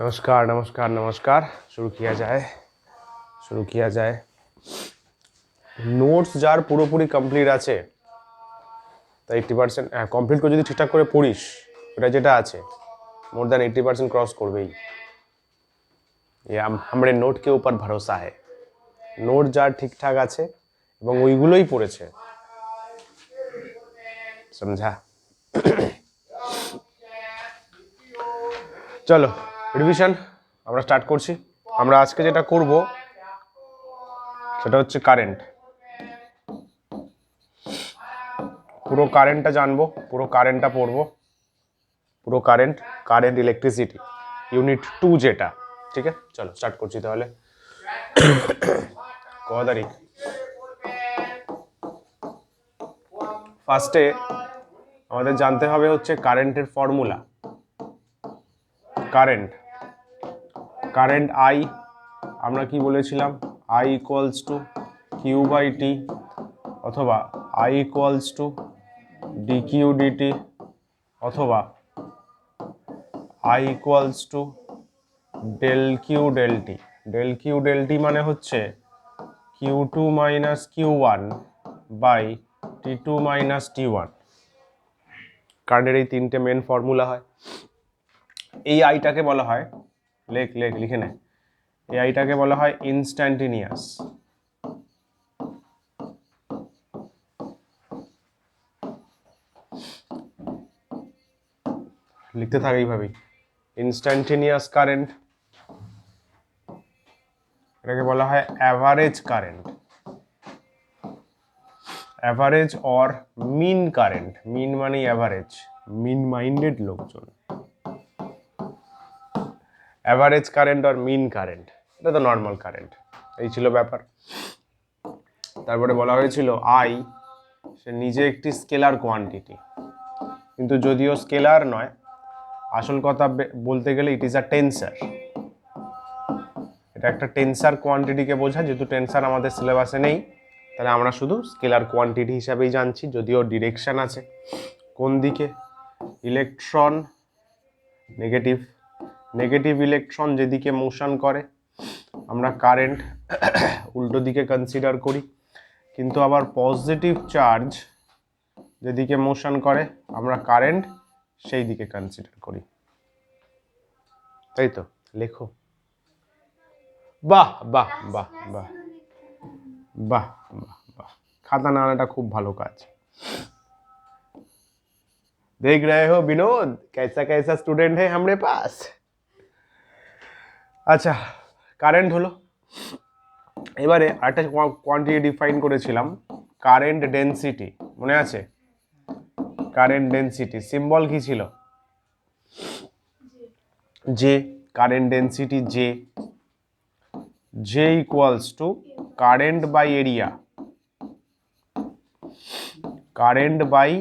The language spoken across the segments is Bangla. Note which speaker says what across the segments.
Speaker 1: नमस्कार नमस्कार नमस्कार। शुरू किया जाए। নোটস যার পুরোপুরি কমপ্লিট আছে তা 80% কমপ্লিট করে যদি ঠিকঠাক করে পড়িস, এটা যেটা আছে मोर देन 80% क्रॉस করবেই। ये हमारे नोट के ऊपर भरोसा है। নোট যার ঠিকঠাক আছে এবং ওইগুলোই পড়েছে, समझा? চলো রিভিশন আমরা স্টার্ট করছি। আমরা আজকে যেটা করব সেটা হচ্ছে কারেন্ট। পুরো কারেন্টটা জানবো, পুরো কারেন্টটা পড়বো, পুরো কারেন্ট ইলেকট্রিসিটি ইউনিট 2 যেটা। ঠিক আছে, চলো স্টার্ট করছি তাহলে। কত তারিখ? ফার্স্টে আমাদের জানতে হবে হচ্ছে কারেন্টের ফর্মুলা। কারেন্ট আই আমরা কি বলেছিলাম? I equals to Q by T অথবা I equals to D Q DT অথবা I equals to del Q del T. Del Q del T মানে হচ্ছে Q two minus Q one by T two minus T one. কারেন্টের এই তিনটে মেন ফর্মুলা হয়। এই আইটাকে বলা হয়, লিখে নে, এই আইটাকে বলা হয় ইনস্ট্যান্টেনিয়াস। লিখতে থাকে এইভাবেই, ইনস্ট্যান্টেনিয়াস কারেন্ট। এটাকে বলা হয় average current, average or mean current. Mean মানে অ্যাভারেজ, মিন মাইন্ডেড লোকজন। অ্যাভারেজ কারেন্ট আর মিন কারেন্ট, এটা তো নর্মাল কারেন্ট। এই ছিল ব্যাপার। তারপরে বলা হয়েছিল আই সে নিজে একটি স্কেলার কোয়ান্টিটি, কিন্তু যদিও স্কেলার নয়, আসল কথা বলতে গেলে ইট ইজ আ টেন্সার। এটা একটা টেন্সার কোয়ান্টিটিকে বোঝায়। যেহেতু টেন্সার আমাদের সিলেবাসে নেই, তাহলে আমরা শুধু স্কেলার কোয়ান্টিটি হিসাবেই জানছি, যদিও ডিরেকশন আছে কোন দিকে। ইলেকট্রন নেগেটিভ ইলেকট্রন যেদিকে মোশন করে আমরা কারেন্ট উল্টো দিকে কনসিডার করি, কিন্তু আবার পজিটিভ চার্জ যেদিকে মোশন করে আমরা কারেন্ট সেই দিকে কনসিডার করি। তাই তো, লেখো। বাহ বাহ বাহ বাহ বাহ বাহ বাহ, খাতা না আনাটা খুব ভালো কাজ। देख रहे हो विनोद, कैसा कैसा स्टूडेंट है हमारे पास। আচ্ছা, কারেন্ট হলো। এবারে একটা কোয়ান্টিটি ডিফাইন করেছিলাম, কারেন্ট ডেনসিটি, মনে আছে? কারেন্ট ডেনসিটি সিম্বল কি ছিল? J. Current density J, J equals to current by area. Current by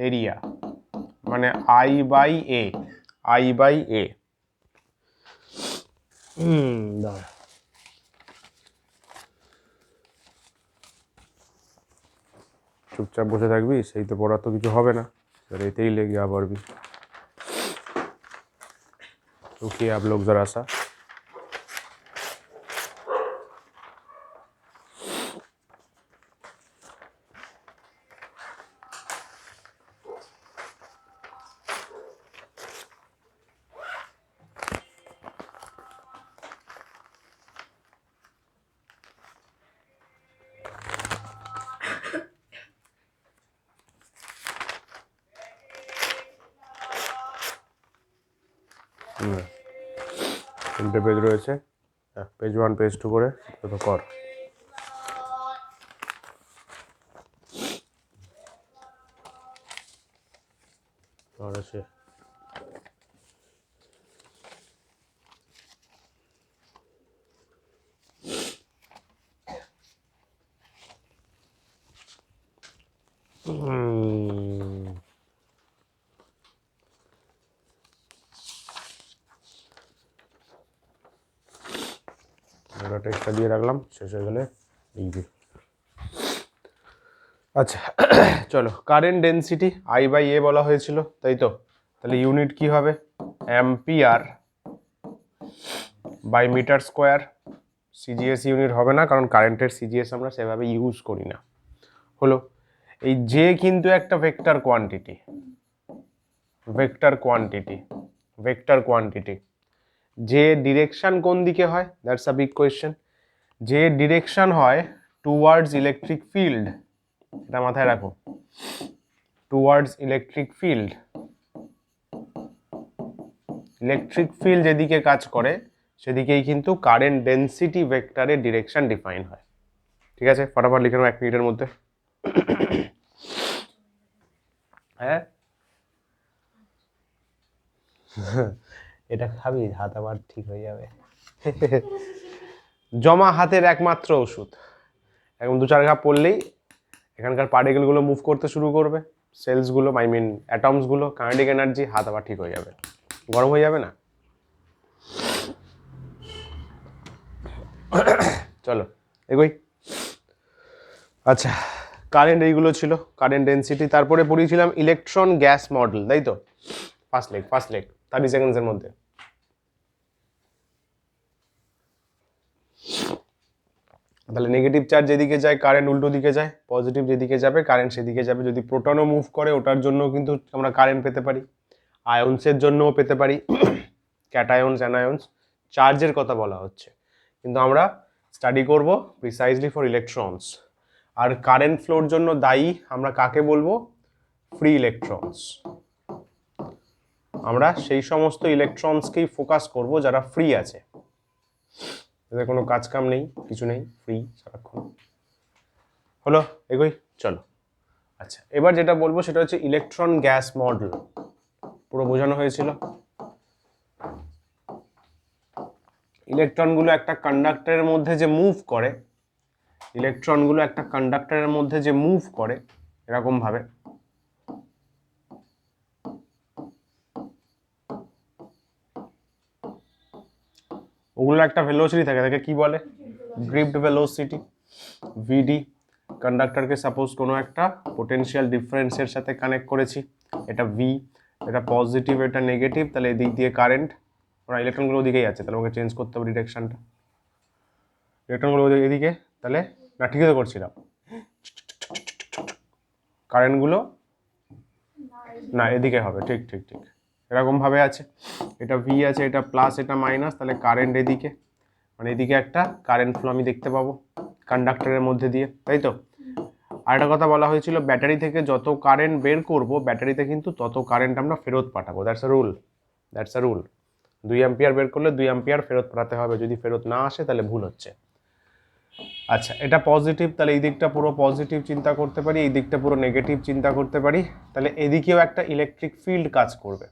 Speaker 1: area মানে I by A. I by A. দাঁড়া, চুপচাপ বসে থাকবি, সেই তো পড়ার তো কিছু হবে না, এতেই লেগে যা পারবি। रुकिए आप लोग जरा सा। তিনটে পেজ রয়েছে, পেজ 1 পেজ 2 করে তো কর। আর আছে টেক্সটটা দিয়ে রাখলাম, শেষ হয়ে গেলে লিখবি। আচ্ছা চলো, current density I by A বলা হয়েছিল, তাই তো? তাহলে ইউনিট কি হবে? Ampere by metre square. CGS unit হবে না, কারণ কারেন্টের সিজিএস আমরা সেভাবে ইউজ করি না। হলো, এই জে কিন্তু একটা ভেক্টর কোয়ান্টিটি, যে ডিরেকশন কোন দিকে হয়, দ্যাটস আ বিগ কোয়েশ্চেন। যে ডিরেকশন হয় টুয়ার্ডস ইলেকট্রিক ফিল্ড, এটা মাথায় রাখো, towards electric field. Electric field যেদিকে কাজ করে সেদিকেই কিন্তু কারেন্ট ডেন্সিটি ভেক্টরের ডিরেকশন ডিফাইন হয়। ঠিক আছে, ফটাফট লিখে নাও 1 মিনিটের মধ্যে। হ্যাঁ, এটা খাবি, হাত আবার ঠিক হয়ে যাবে। জমা হাতের একমাত্র ওষুধ। এখন 2-4 ঘা পড়লেই এখানকার পার্টিকেলগুলো মুভ করতে শুরু করবে, সেলসগুলো, আই মিন অ্যাটমসগুলো, কাইনেটিক এনার্জি, হাত আবার ঠিক হয়ে যাবে, গরম হয়ে যাবে না। চলো এগোই। আচ্ছা, কারেন্ট এইগুলো ছিল, কারেন্ট ডেন্সিটি। তারপরে পড়িয়েছিলাম ইলেকট্রন গ্যাস মডেল, তাই তো? ফার্স্ট লেগ 30 সেকেন্ডসের মধ্যে। তাহলে নেগেটিভ চার্জ যেদিকে যায় কারেন্ট উল্টো দিকে যায়, পজিটিভ যেদিকে যাবে কারেন্ট সেদিকে যাবে। যদি প্রোটনও মুভ করে ওটার জন্য কিন্তু আমরা কারেন্ট পেতে পারি, আয়ন্সের জন্যও পেতে পারি, ক্যাটায়ন্স, অ্যানায়ন্স। চার্জের কথা বলা হচ্ছে, কিন্তু আমরা স্টাডি করব প্রিসাইজলি ফর ইলেকট্রনস। আর কারেন্ট ফ্লোর জন্য দায়ী আমরা কাকে বলবো? Free electrons. আমরা সেই সমস্ত ইলেকট্রনসকেই ফোকাস করব যারা ফ্রি আছে, এদের কোনো কাজ কাম নেই, কিছু নেই, ফ্রি সারাক্ষণ। হলো, এগোই, চলো। আচ্ছা, এবার যেটা বলবো সেটা হচ্ছে ইলেকট্রন গ্যাস মডেল। পুরো বোঝানো হয়েছিল। ইলেকট্রনগুলো একটা কন্ডাক্টরের মধ্যে যে মুভ করে, এরকম ভাবে ওগুলো একটা ভেলোসিটি থাকে, তাকে কি বলে? ড্রিফট ভেলোসিটি, ভিডি। কন্ডাক্টরকে সাপোজ কোনো একটা পোটেনশিয়াল ডিফারেন্সের সাথে কানেক্ট করেছি, এটা ভি, এটা পজিটিভ, এটা নেগেটিভ, তাহলে এদিক দিয়ে কারেন্ট, ওরা ইলেকট্রনগুলো ওদিকেই আছে, তাহলে আমাকে চেঞ্জ করতে হবে ডিরেকশনটা। ইলেকট্রনগুলো এদিকে, তাহলে না ঠিকই তো করছিলাম, কারেন্টগুলো না এদিকে হবে, ঠিক ঠিক ঠিক, এরকম ভাবে আছে। এটা ভি আছে, এটা প্লাস, এটা মাইনাস, তাহলে কারেন্ট এদিকে, মানে এদিকে একটা কারেন্ট ফ্লো আমি দেখতে পাবো কন্ডাক্টরের মধ্যে দিয়ে, তাই তো? আর একটা কথা বলা হয়েছিল, ব্যাটারি থেকে যত কারেন্ট বের করব ব্যাটারিতে কিন্তু তত কারেন্ট আমরা ফেরত পাঠাবো, দ্যাটস আ রুল। 2 অ্যাম্পিয়ার বের করলে 2 অ্যাম্পিয়ার ফেরত পাঠাতে হবে, যদি ফেরত না আসে তাহলে ভুল হচ্ছে। আচ্ছা, এটা পজিটিভ, তাহলে এই দিকটা পুরো পজিটিভ চিন্তা করতে পারি, এই দিকটা পুরো নেগেটিভ চিন্তা করতে পারি, তাহলে এদিকেও একটা ইলেকট্রিক ফিল্ড কাজ করবে,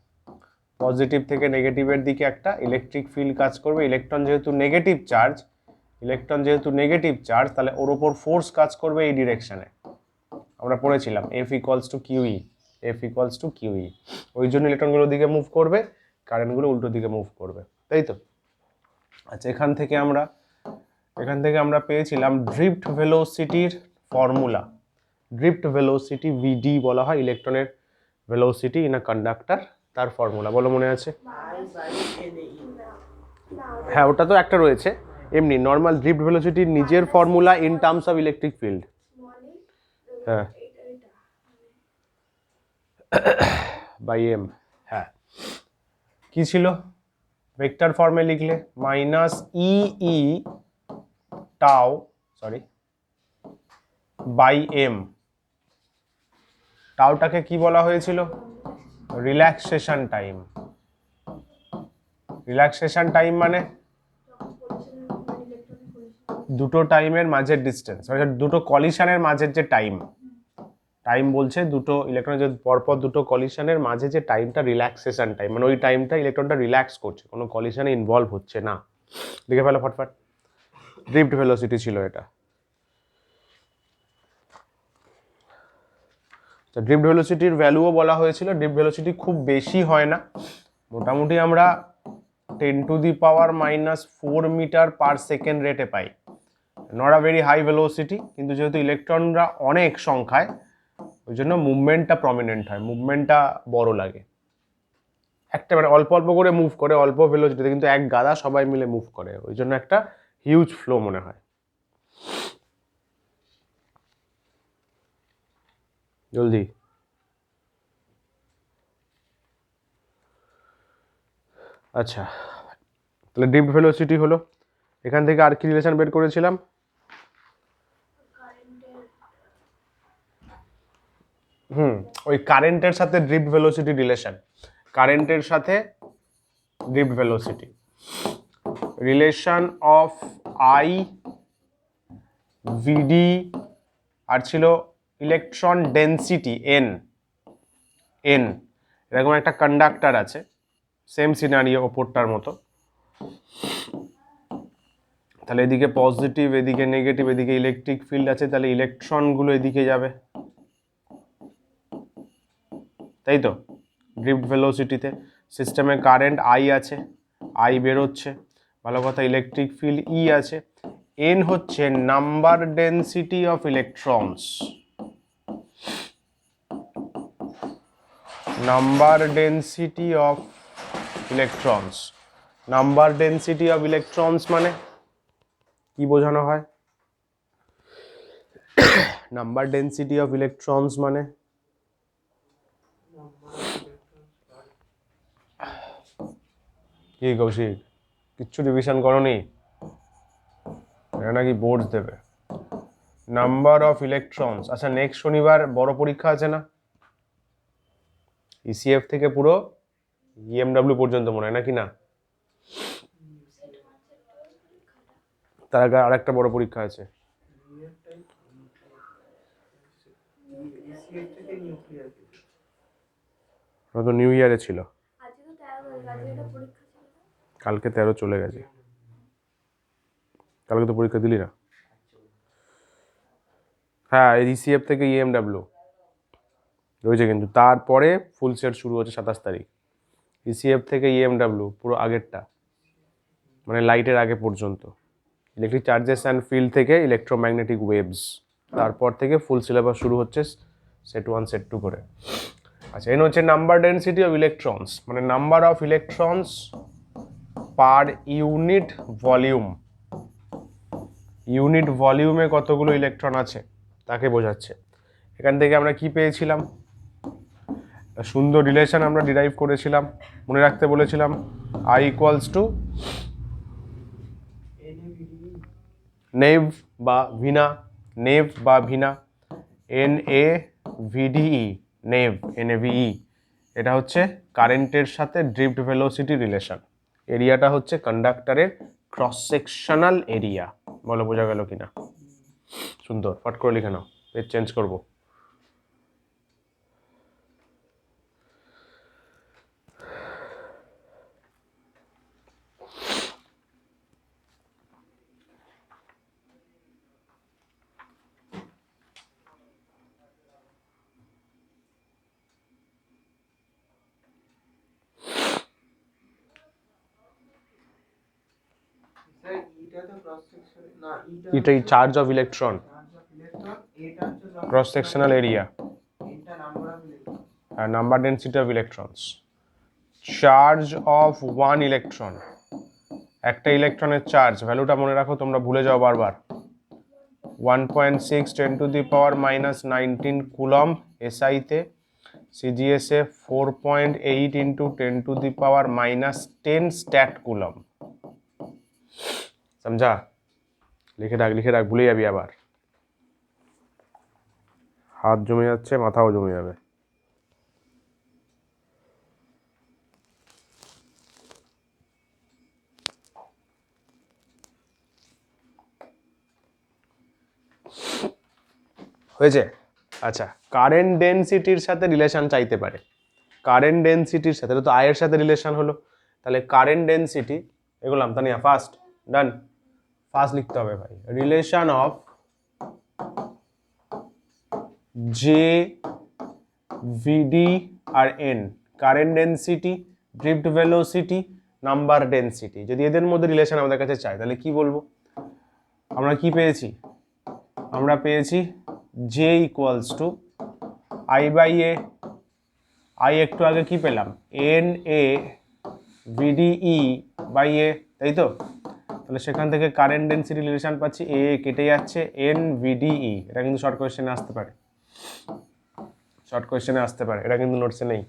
Speaker 1: পজিটিভ থেকে নেগেটিভের দিকে একটা ইলেকট্রিক ফিল্ড কাজ করবে। ইলেকট্রন যেহেতু নেগেটিভ চার্জ, তাহলে ওর ওপর ফোর্স কাজ করবে এই ডিরেকশনে, আমরা পড়েছিলাম F ইকুয়ালস টু কিউই। ওই জন্য ইলেকট্রনগুলো দিকে মুভ করবে, কারেন্টগুলো উল্টো দিকে মুভ করবে, তাই তো? আচ্ছা, এখান থেকে আমরা পেয়েছিলাম ড্রিফট ভেলোসিটির ফর্মুলা। ড্রিফট ভেলোসিটি ভিডি বলা হয় ইলেকট্রনের ভেলোসিটি ইন আ কন্ডাক্টর, তার ফর্মুলা বলো, মনে আছে? হ্যাঁ, ওটা তো একটা রয়েছে, এমনি নর্মাল ড্রিফট ভেলোসিটির নিজের formula in terms of electric field. হ্যাঁ, বাই এম। হ্যাঁ, কি ছিল? ভেক্টর ফর্মে লিখলে minus E tau by M. টাউটাকে কি বলা হয়েছিল? রিল্যাক্সেশন টাইম মানে দুটো টাইমের মাঝের ডিস্টেন্স, দুটো কলিশনের মাঝের যে টাইম বলছে, দুটো ইলেকট্রন যে পরপর দুটো কলিশনের মাঝে যে টাইমটা, রিল্যাক্সেশন টাইম, মানে ওই টাইমটা ইলেকট্রনটা রিল্যাক্স করছে, কোনো কলিশনে ইনভলভ হচ্ছে না। লিখে ফেলো ফটফট, ড্রিফট ভেলোসিটি ছিল এটা। তো ড্রিফট ভেলোসিটির ভ্যালুও বলা হয়েছিল, ড্রিফট ভেলোসিটি খুব বেশি হয় না, মোটামুটি আমরা 10⁻⁻⁴ মিটার পার সেকেন্ড রেটে পাই, not a very high velocity, কিন্তু যেহেতু ইলেকট্রনরা অনেক সংখ্যায়, ওই জন্য মুভমেন্টটা প্রমিনেন্ট হয়, মুভমেন্টটা বড় লাগে। একটা মানে অল্প অল্প করে মুভ করে, অল্প ভেলোসিটিতে, কিন্তু এক গাদা সবাই মিলে মুভ করে, ওই জন্য একটা হিউজ ফ্লো মনে হয়। জলদি। আচ্ছা, তাহলে ড্রিফট ভেলোসিটি হলো। এখান থেকে আর কি রিলেশন বের করেছিলাম? ওই কারেন্টের সাথে ড্রিফট ভেলোসিটি রিলেশন, কারেন্টের সাথে drift velocity relation of I VD, আর ছিল ইলেকট্রন ডেন্সিটি এন। এরকম একটা কন্ডাক্টর আছে, সেম সিনারিও ওপরটার মতো। তাহলে এদিকে পজিটিভ, এদিকে নেগেটিভ, এদিকে ইলেকট্রিক ফিল্ড আছে, তাহলে ইলেকট্রনগুলো এদিকে যাবে, তাই তো? ড্রিফট ভেলোসিটিতে সিস্টেমে কারেন্ট আই আছে, আই বেরোচ্ছে, ভালো কথা। ইলেকট্রিক ফিল্ড ই আছে। এন হচ্ছে number density of electrons, number density of electrons. Number density of electrons মানে কি বোঝানো হয়? নাম্বার ডেন্সিটি অফ ইলেকট্রনস মানে কি কৌশিক, কিচ্ছু রিভিশন করনি? এটা নাকি বোর্ড দেবে। Number of electrons. আচ্ছা, নেক্সট শনিবার বড় পরীক্ষা আছে না? ইসিএফ থেকে পুরো ইএমডব্লিউ পর্যন্ত মনে হয়, নাকি না? তার আগে আরেকটা বড় পরীক্ষা আছে। তো নিউ ইয়ারে ছিল, কালকে 13 চলে গেছে। কালকে তো পরীক্ষা দিলি না? হ্যাঁ, ইসিএফ থেকে ইএমডব্লিউ রয়েছে, কিন্তু তারপরে ফুল সেট শুরু হচ্ছে 27 তারিখ। ইসিএফ থেকে ইএমডব্লিউ পুরো আগেরটা, মানে লাইটের আগে পর্যন্ত। ইলেকট্রিক চার্জেস অ্যান্ড ফিল্ড থেকে ইলেকট্রোম্যাগনেটিক ওয়েভস, তারপর থেকে ফুল সিলেবাস শুরু হচ্ছে সেট 1 সেট 2 করে। আচ্ছা, এন হচ্ছে নাম্বার ডেন্সিটি অফ ইলেকট্রনস, মানে number of electrons per unit volume. Unit ভলিউমে কতগুলো ইলেকট্রন আছে তাকে বোঝাচ্ছে। এখান থেকে আমরা কি পেয়েছিলাম? সুন্দর রিলেশন আমরা ডিরাইভ করেছিলাম, মনে রাখতে বলেছিলাম। আই ইকুয়ালস টু নেভ বা ভিনা, নেভ বা ভিনা, এন এ ভিডিই, নেভ এন এ ভিই। এটা হচ্ছে কারেন্টের সাথে ড্রিফট ভেলোসিটি রিলেশন। এরিয়াটা হচ্ছে কন্ডাক্টরের ক্রস সেকশনাল এরিয়া। বলো বোঝা গেল কিনা? সুন্দর, ফট করে লিখে নাও, পেজ চেঞ্জ করবো। এটাই charge of electron, cross sectional area, আর number density of electrons. Charge of one electron, একটা ইলেকট্রনের চার্জ ভ্যালুটা মনে রাখো, তোমরা ভুলে যাও বারবার। 1.6 10⁻⁻19 কুলম এসআইতে, সিজিএসে 4.8 × 10⁻⁻10 স্ট্যাট কুলম। समझा? লিখে রাখ, ভুলে যাবি আবার, হাত জমে যাচ্ছে, মাথাও জমে যাবে। হয়েছে? আচ্ছা, কারেন্ট ডেন্সিটির সাথে রিলেশন চাইতে পারে। কারেন্ট ডেন্সিটির সাথে, তো আয়ের সাথে রিলেশন হলো, তাহলে কারেন্ট ডেন্সিটি, এগুলাম তানিয়া, ফার্স্ট ডান, ফার্স্ট লিখতে হবে ভাই। রিলেশন অফ জে ভিডি আর N, current density, drift velocity, number density. যদি এদের মধ্যে রিলেশন আমাদের কাছে চাই, তাহলে কি বলবো? আমরা কি পেয়েছি? আমরা পেয়েছি J equals to I by A I একটু আগে কি পেলাম, এন এ ভিডিই বাই এ, তাই তো? তাহলে সেখান থেকে কারেন্ট ডেন্সিটি রিলেশন পাচ্ছি, এ কেটে যাচ্ছে এন ভিডিই। এটা কিন্তু শর্ট কোয়েশ্চেনে আসতে পারে, শর্ট কোয়েশ্চেনে আসতে পারে, এটা কিন্তু নোটসে নেই।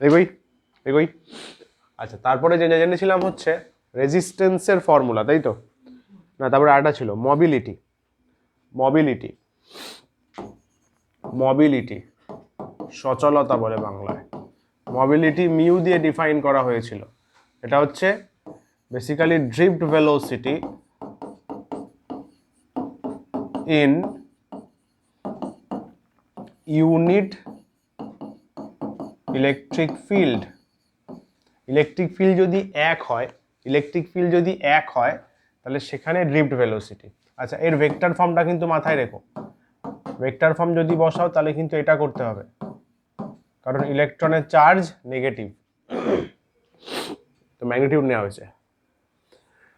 Speaker 1: এগোই এগোই। আচ্ছা, তারপরে যে জেনেছিলাম হচ্ছে রেজিস্ট্যান্সের ফর্মুলা, তাই তো? না, তারপরে আরেকটা ছিল মোবিলিটি। মোবিলিটি মোবিলিটি সচলতা বলে বাংলায়। মোবিলিটি মিউ দিয়ে ডিফাইন করা হয়েছিল। এটা হচ্ছে basically drift velocity in unit electric field. Electric field যদি এক হয়, তাহলে সেখানে ড্রিফট ভেলোসিটি। আচ্ছা, এর ভেক্টর ফর্মটা কিন্তু মাথায় রেখো। ভেক্টর ফর্ম যদি বসাও তাহলে কিন্তু এটা করতে হবে, কারণ ইলেকট্রনের চার্জ নেগেটিভ, তো ম্যাগনিটিউড নেওয়া হয়েছে।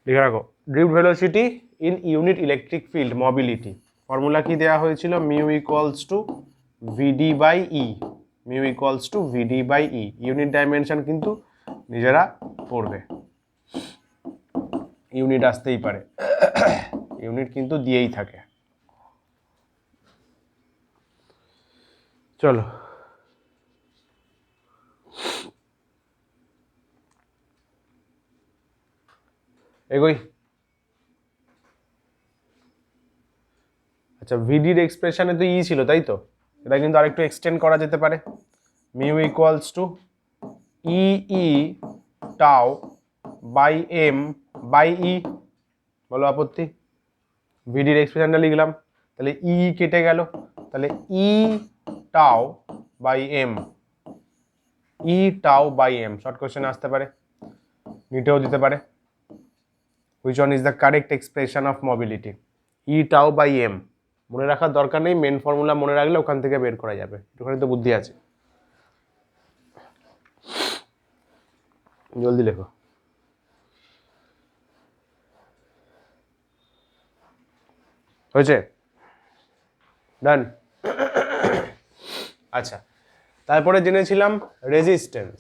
Speaker 1: লিখে রাখো, drift velocity in unit electric field mobility. Formula কি দেওয়া হয়েছিল? Mu equals to VD by E. Mu equals to VD by E. Unit dimension কিন্তু নিজেরা পড়বে, ইউনিট আসতেই পারে, ইউনিট কিন্তু দিয়েই থাকে। চলো এগোই। আচ্ছা, ভিডির এক্সপ্রেশনে তো ই ছিল, তাই তো? এটা কিন্তু আরেকটু এক্সটেন্ড করা যেতে পারে। Mu equals to E E tau by M by ই। বলো আপত্তি? ভিডির এক্সপ্রেশনটা লিখলাম, তাহলে ই কেটে গেল, তাহলে ই tau by M, E tau by M. Short question আসতে পারে, নিটেও দিতে পারে। Which one is the correct expression of mobility? E tau by M. মনে রাখার দরকার নেই, মেন ফর্মুলা মনে রাখলে ওখান থেকে বের করা যাবে, একটুখানি তো বুদ্ধি আছে। জলদি লেখো। হয়েছে? ডান। আচ্ছা, তারপরে জেনেছিলাম রেজিস্ট্যান্স।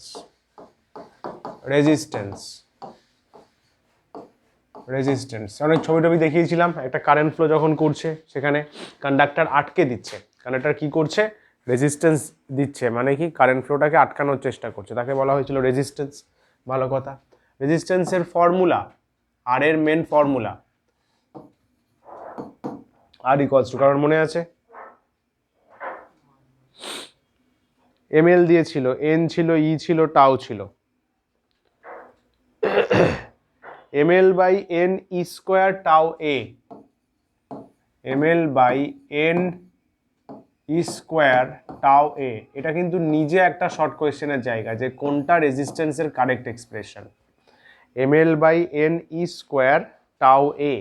Speaker 1: রেজিস্ট্যান্স অনেক ছবি টবি দেখিয়েছিলাম। একটা কারেন্ট ফ্লো যখন করছে, সেখানে কন্ডাক্টর আটকে দিচ্ছে। কন্ডাক্টর কি করছে? রেজিস্ট্যান্স দিচ্ছে, মানে কি কারেন্ট ফ্লোটাকে আটকানোর চেষ্টা করছে, তাকে বলা হয়েছিল রেজিস্ট্যান্স। ভালো কথা। রেজিস্ট্যান্সের ফর্মুলা, আর এর main formula R equals to, কারণ মনে আছে এমএল দিয়েছিল, এন ছিল, ই ছিল, টাও ছিল। ml by N E square tau A, ml by N E square tau A. এটা কিন্তু নিজে একটা শর্ট কোয়েশ্চেনের জায়গা, যে কোনটা রেজিস্ট্যান্সের correct expression. ml by N E square tau এ।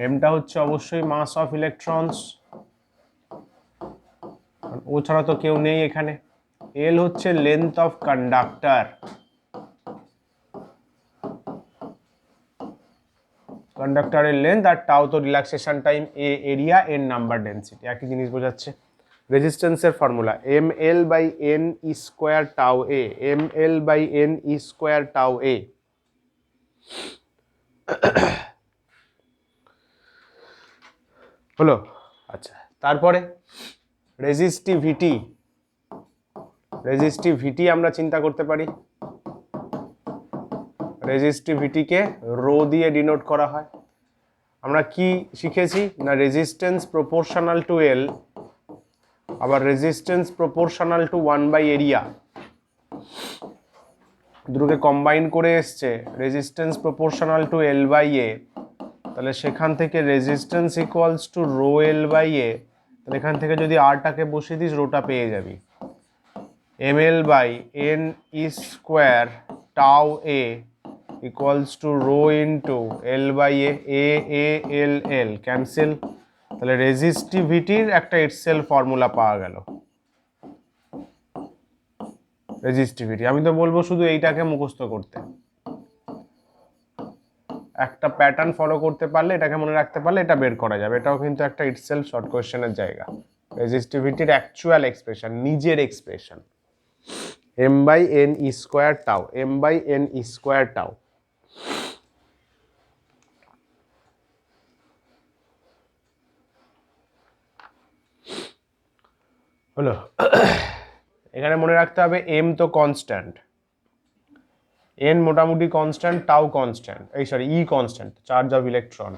Speaker 1: এমটা হচ্ছে অবশ্যই মাস অফ ইলেকট্রনস, ও ছাড়া তো কেউ নেই এখানে। এল হচ্ছে লেন্থ অফ কন্ডাক্টর, কন্ডাক্টরের লেন্থ, আর টাও তো relaxation time, A area, N number density, একই জিনিস বোঝাচ্ছে। রেজিস্ট্যান্সের formula M L by N E square tau A, M L by N E square tau A. হলো? আচ্ছা, তারপরে রেজিস্টিভিটি। রেজিস্টিভিটি আমরা চিন্তা করতে পারি। রেজিস্টিভিটিকে রো দিয়ে ডিনোট করা হয়। আমরা কি শিখেছি না, রেজিস্ট্যান্স প্রপোর্শনাল টু এল, আবার resistance proportional to 1 by area, দুটোকে কম্বাইন করে এসছে resistance proportional to L by A. তাহলে সেখান থেকে resistance equals to rho L by A. তাহলে এখান থেকে যদি আরটাকে বসিয়ে দিস, রোটা পেয়ে যাবি। M L by N E square tau A equals to rho into L by A L L cancel, তাহলে রেজিস্টিভিটির একটা ইটসেলফ ফর্মুলা পাওয়া গেল। রেজিস্টিভিটি আমি তো বলবো শুধু এইটাকে মুখস্থ করতে, একটা প্যাটার্ন ফলো করতে পারলে, এটাকে মনে রাখতে পারলে এটা বের করা যাবে। এটাও কিন্তু একটা ইটসেলফ শর্ট কোয়েশ্চেনের জায়গা। রেজিস্টিভিটির অ্যাকচুয়াল এক্সপ্রেশন, নিজের expression, m by n e square tau, m by n e square tau. হলো। এখানে মনে রাখতে হবে m তো কনস্ট্যান্ট, n মোটামুটি কনস্ট্যান্ট, টাউ কনস্ট্যান্ট, এই sorry e constant, charge of electron.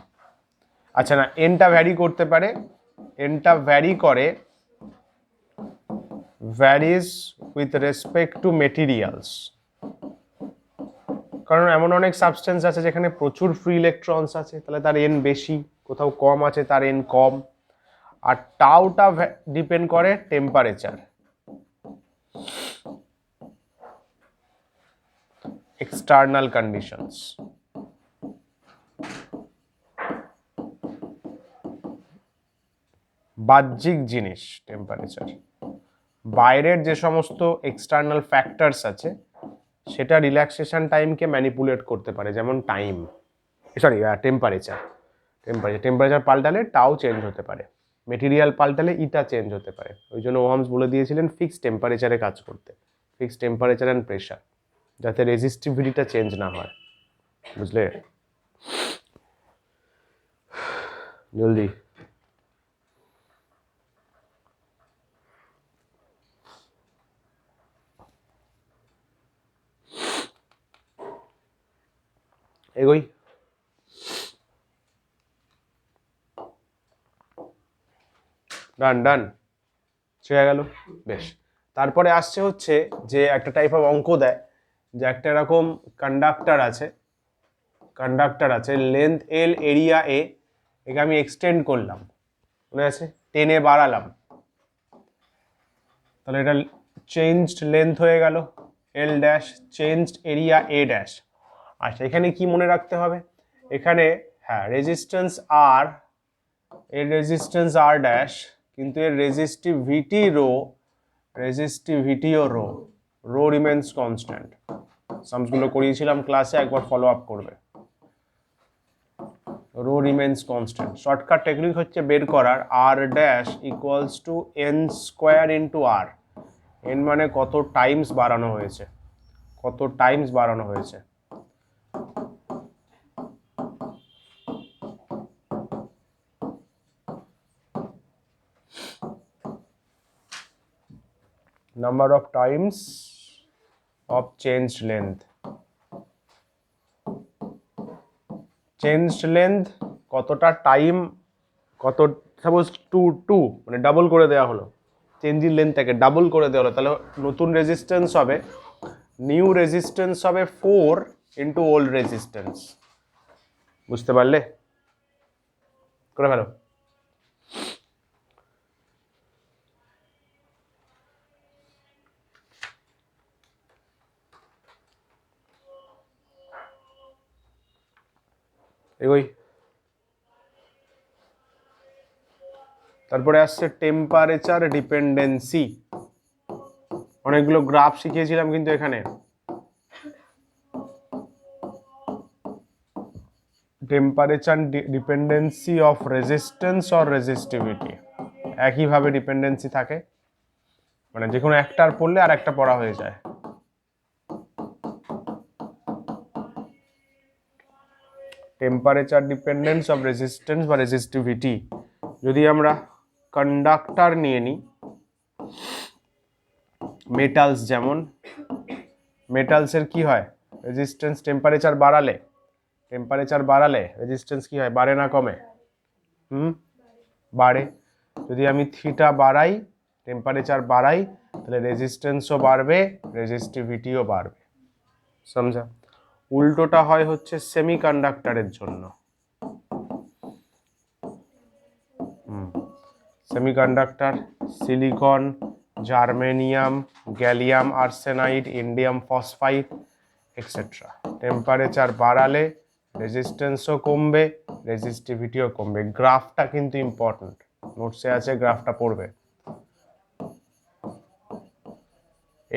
Speaker 1: আচ্ছা না, nটা ভ্যারি করতে পারে, nটা ভ্যারি করে, varies with respect to materials, কারণ এমন অনেক সাবস্টেন্স আছে যেখানে প্রচুর ফ্রি ইলেকট্রনস আছে, তাহলে তার n বেশি, কোথাও কম আছে তার n কম। আর টাউটা ডিপেন্ড করে টেম্পারেচার, এক্সটার্নাল কন্ডিশনস। বাহ্যিক জিনিস টেম্পারেচার, বাইরের যে সমস্ত এক্সটার্নাল ফ্যাক্টরস আছে সেটা রিল্যাক্সেশন টাইমকে ম্যানিপুলেট করতে পারে, যেমন টাইম, সরি টেম্পারেচার। টেম্পারেচার পাল্টালে টাও চেঞ্জ হতে পারে, মেটেরিয়াল পাল্টালে ইটা চেঞ্জ হতে পারে। ওই জন্য ওহামস বলে দিয়েছিলেন ফিক্সড টেম্পারেচারে কাজ করতে, ফিক্সড টেম্পারেচার অ্যান্ড প্রেশার, যাতে রেজিস্টিভিটিটা চেঞ্জ না হয়। বুঝলে? জলদি এগোই। ডান ডান ছেড়ে গেল, বেশ। তারপরে আসছে হচ্ছে যে একটা টাইপ অফ অঙ্ক দেয়, যে একটা এরকম কন্ডাক্টর আছে, লেন্থ এল, এরিয়া এ, একে আমি এক্সটেন্ড করলাম, মনে আছে, 10 এ বাড়ালাম, তাহলে এটা চেঞ্জড লেন্থ হয়ে গেল এল dash, changed area a dash. আচ্ছা এখানে কি মনে রাখতে হবে, এখানে হ্যাঁ রেজিস্ট্যান্স আর, এর রেজিস্ট্যান্স আর ড্যাশ, কিন্তু এর রেজিস্টিভিটিও রো, রো রিমেন্স কনস্ট্যান্ট। সামসগুলো করিয়েছিলাম ক্লাসে, একবার ফলো আপ করবে। Rho remains constant. Shortcut technique হচ্ছে বের করার R dash equals to N square into R, N মানে কত টাইমস বাড়ানো হয়েছে, কত টাইমস বাড়ানো হয়েছে। Number of times of changed length, changed length কতটা টাইম, কত, সাপোজ 2 মানে ডাবল করে দেওয়া হলো, চেঞ্জের লেন্থটাকে ডাবল করে দেওয়া হলো, তাহলে নতুন রেজিস্ট্যান্স হবে, নিউ রেজিস্ট্যান্স হবে 4 ইন্টু ওল্ড রেজিস্ট্যান্স। বুঝতে পারলে? করে ফেলো। এগোই। তারপরে আসছে টেম্পারেচার ডিপেন্ডেন্সি। অনেকগুলো গ্রাফ শিখিয়েছিলাম কিন্তু এখানে, temperature dependency of resistance or resistivity, একইভাবে ডিপেন্ডেন্সি থাকে, মানে যে কোনো একটার পড়লে আর একটা পড়া হয়ে যায়। টেম্পারেচার ডিপেন্ডেন্স অফ রেজিস্ট্যান্স বা রেজিস্টিভিটি। যদি আমরা কন্ডাক্টর নিয়ে নিই, মেটালস, যেমন মেটালসের কি হয়, রেজিস্ট্যান্স টেম্পারেচার বাড়ালে রেজিস্ট্যান্স কি হয়, বাড়ে না কমে? বাড়ে। যদি আমি থিটা বাড়াই, টেম্পারেচার বাড়াই, তাহলে রেজিস্ট্যান্সও বাড়বে, রেজিস্টিভিটিও বাড়বে। সমঝা? উল্টোটা হয় হচ্ছে সেমিকন্ডাক্টরের জন্য। Semiconductor, silicon, germanium, gallium arsenide, indium phosphide etcetera. Temperature বাড়ালে রেজিস্ট্যান্সও কমবে, রেজিস্টিভিটিও কমবে। গ্রাফটা কিন্তু ইম্পর্টেন্ট, নোটসে আছে, গ্রাফটা পড়বে।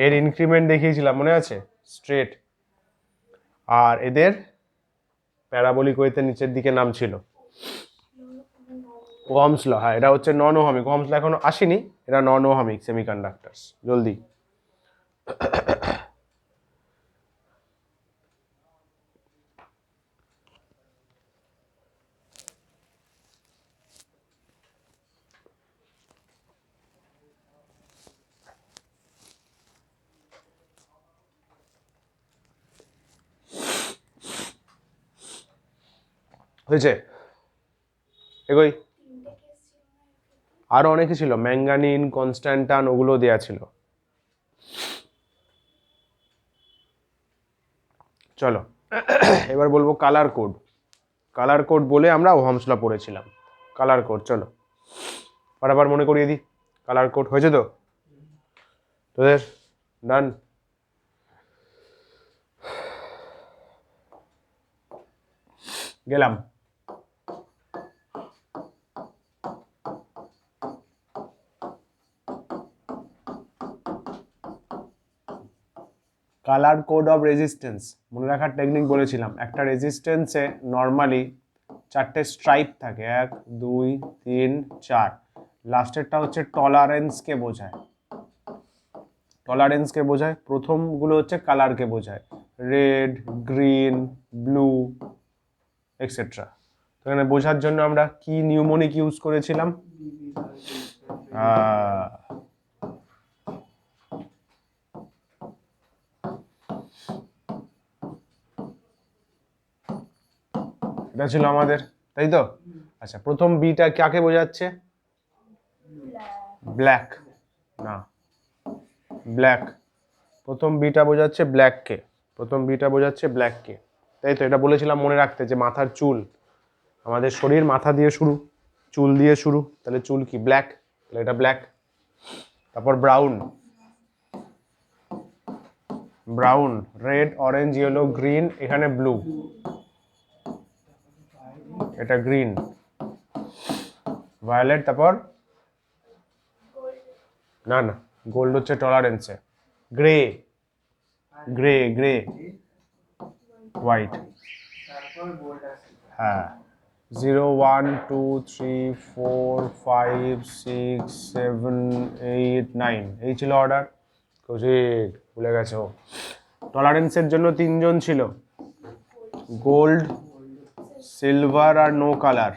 Speaker 1: এর ইনক্রিমেন্ট দেখিয়েছিলাম মনে আছে, স্ট্রেট, আর এদের প্যারাবোলিক ওয়েতে নিচের দিকে নাম ছিল। ওহমস ল, হ্যাঁ এটা হচ্ছে নন ওহমিক। ওহমস ল এখনো আসেনি, এটা নন ওহমিক সেমিকন্ডাক্টরস। জলদি হয়েছে, এগোই। আরো অনেকে ছিল, ম্যাঙ্গানিন, কনস্ট্যান্টান, ওগুলো দেয়া ছিল। চলো এবার বলবো কালার কোড। কালার কোড বলে আমরা ওহমস ল পড়েছিলাম। কালার কোড চলো আবার মনে করিয়ে দিই। কালার কোড হয়েছে তো তোদের? ডান। গেলাম। কালার কোড অফ রেজিস্ট্যান্স মনে রাখার টেকনিক বলেছিলাম। একটা রেজিস্ট্যান্সে নর্মালি 4টে স্ট্রাইপ থাকে, 1 2 3 4। লাস্টেরটা হচ্ছে টলারেন্সকে বোঝায়, টলারেন্সকে বোঝায়। প্রথমগুলো হচ্ছে কালারকে বোঝায়, রেড, গ্রিন, ব্লু এক্সেট্রা। তো এখানে বোঝার জন্য আমরা কি নিউমোনিক ইউজ করেছিলাম? এটা ছিল আমাদের, তাই তো? আচ্ছা, প্রথম বিটা কাকে বোঝাচ্ছে? ব্ল্যাক না, ব্ল্যাক। প্রথম বিটা বোঝাচ্ছে ব্ল্যাককে, প্রথম বিটা বোঝাচ্ছে ব্ল্যাককে, তাই তো? এটা বলেছিলাম মনে রাখতে, যে মাথার চুল, আমাদের শরীর মাথা দিয়ে শুরু, চুল দিয়ে শুরু, তাহলে চুল কি? ব্ল্যাক, তাহলে এটা ব্ল্যাক। তারপর brown, brown, red, orange, yellow, green, এখানে ব্লু, এটা গ্রিন, ভায়োলেট। তারপর না না, গোল্ড হচ্ছে টলারেন্সে। Grey, grey, grey, white. হ্যাঁ, 0 1 2 3 4 5 6 7 8 9, এই ছিল অর্ডার। কৌশিক ভুলে গেছো। টলারেন্সের জন্য 3জন ছিল, গোল্ড, সিলভার আর নো কালার।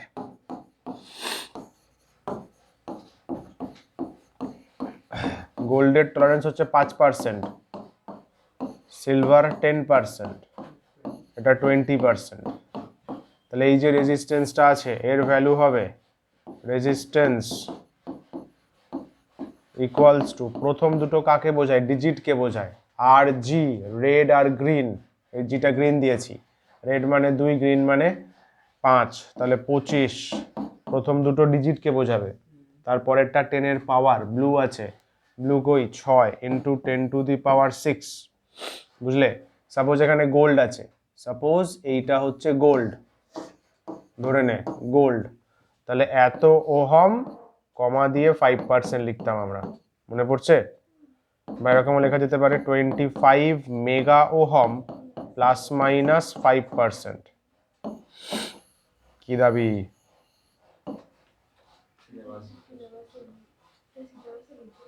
Speaker 1: গোল্ডের টলারেন্স হচ্ছে 5%, সিলভার 10%, এটা 20%। তাহলে এই যে রেজিস্ট্যান্সটা আছে, এর ভ্যালু হবে রেজিস্ট্যান্স ইকুয়ালস টু, প্রথম দুটো কাকে বোঝায়? ডিজিটকে বোঝায়। আর জি, রেড আর গ্রিন, এই জিটা গ্রিন দিয়েছি, রেড মানে 2, গ্রিন মানে 5, তাহলে 25। প্রথম দুটো ডিজিটকে বোঝাবে। তারপরেরটা 10 পাওয়ার, ব্লু আছে, ব্লু কই? 6 ইন্টু 10⁶। বুঝলে? সাপোজ এখানে গোল্ড আছে, সাপোজ এইটা হচ্ছে গোল্ড, ধরে নে গোল্ড, তাহলে এত ওহম কমা দিয়ে 5% লিখতাম আমরা, মনে পড়ছে? বা এরকম লেখা যেতে পারে 25 মেগা ওহম প্লাস মাইনাস 5%। কি দাবি?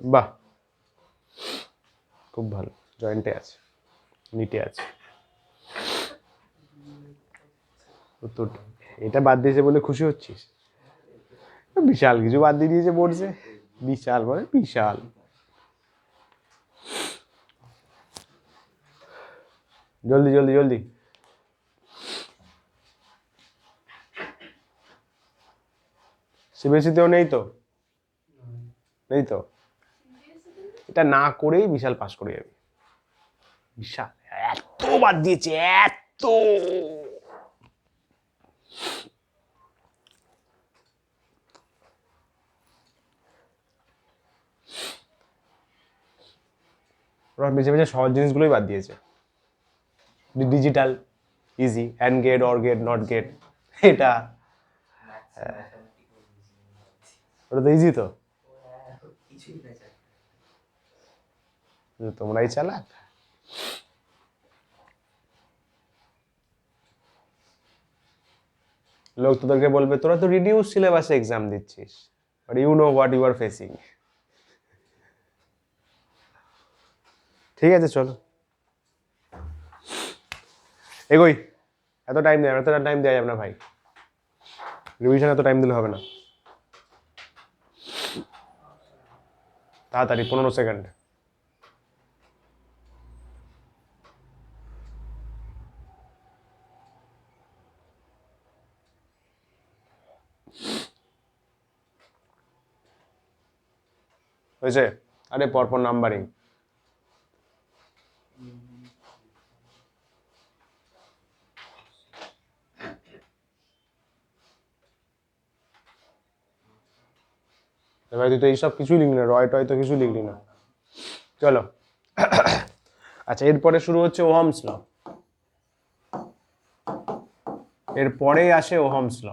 Speaker 1: বাহ, খুব ভালো, জয়েন্টে আছে, নিটে আছে। তো এটা বাদ দিয়েছে বলে খুশি হচ্ছিস? বিশাল কিছু বাদ দিয়ে দিয়েছে পড়ছে, বিশাল মানে বিশাল। জলদি জলদি জলদি। সিবিএসইতেও নেই তো? নেই তো? এটা না করেই বিশাল পাস করে যাবে। বিশাল এত বাদ দিয়েছে, এত। ওরা বেছে বেছে সহজ জিনিসগুলোই বাদ দিয়েছে। Digital easy, and gate, or gate, not gate, এটা ওটা তো ইজি তো, তোমরাই চালাক। লোক তোদেরকে বলবে তোরা তো রিডিউস সিলেবাসে এক্সাম দিচ্ছিস, but you know what you are facing. ঠিক আছে চলো এগোই, এত টাইম দেওয়া যাবে না ভাই, রিভিশন এত টাইম দিলে হবে না, তাড়াতাড়ি 15 সেকেন্ড। হয়েছে? আরে পরপর নাম্বারিং। ভাই তুই তো এইসব কিছুই লিখলি না, রয় টয় তো কিছু লিখলি না। চলো আচ্ছা, এরপরে শুরু হচ্ছে ওহমস ল। এরপরেই আসে ওহমস ল।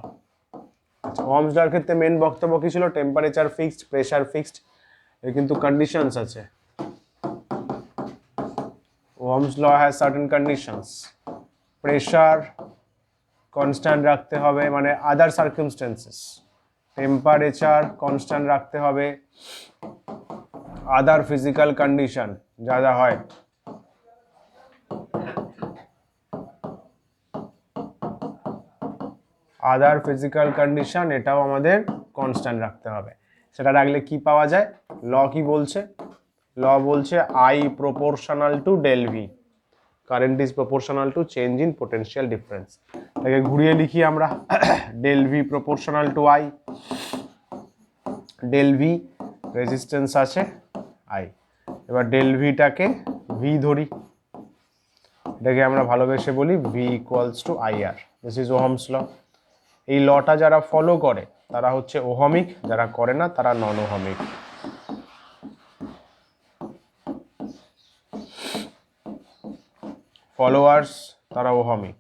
Speaker 1: আচ্ছা, ওহমস লর ক্ষেত্রে মেন বক্তব্য কি ছিল? টেম্পারেচার ফিক্সড, প্রেসার ফিক্সড, এর কিন্তু কন্ডিশনস আছে। Ohm's law has certain conditions. Pressure constant রাখতে হবে, মানে আদার সার্কামস্টেন্সেস। টেম্পারেচার কনস্ট্যান্ট রাখতে হবে, আদার ফিজিক্যাল কন্ডিশন যা যা হয়, আদার ফিজিক্যাল কন্ডিশন এটাও আমাদের কনস্ট্যান্ট রাখতে হবে। সেটা রাখলে কি পাওয়া যায়? ল কি বলছে? ল বলছে I proportional to del V, current is proportional to change in potential difference. তাকে ঘুরিয়ে লিখি আমরা, del V proportional to I, del V resistance আছে I, এবার ডেল ভিটাকে ভি ধরি, এটাকে আমরা ভালোবেসে বলি V equals to IR। This is Ohm's law. এই লটা যারা ফলো করে তারা হচ্ছে ওহমিক, যারা করে না তারা নন ওহমিক। ফলোয়ার্স তারা ওহমিক,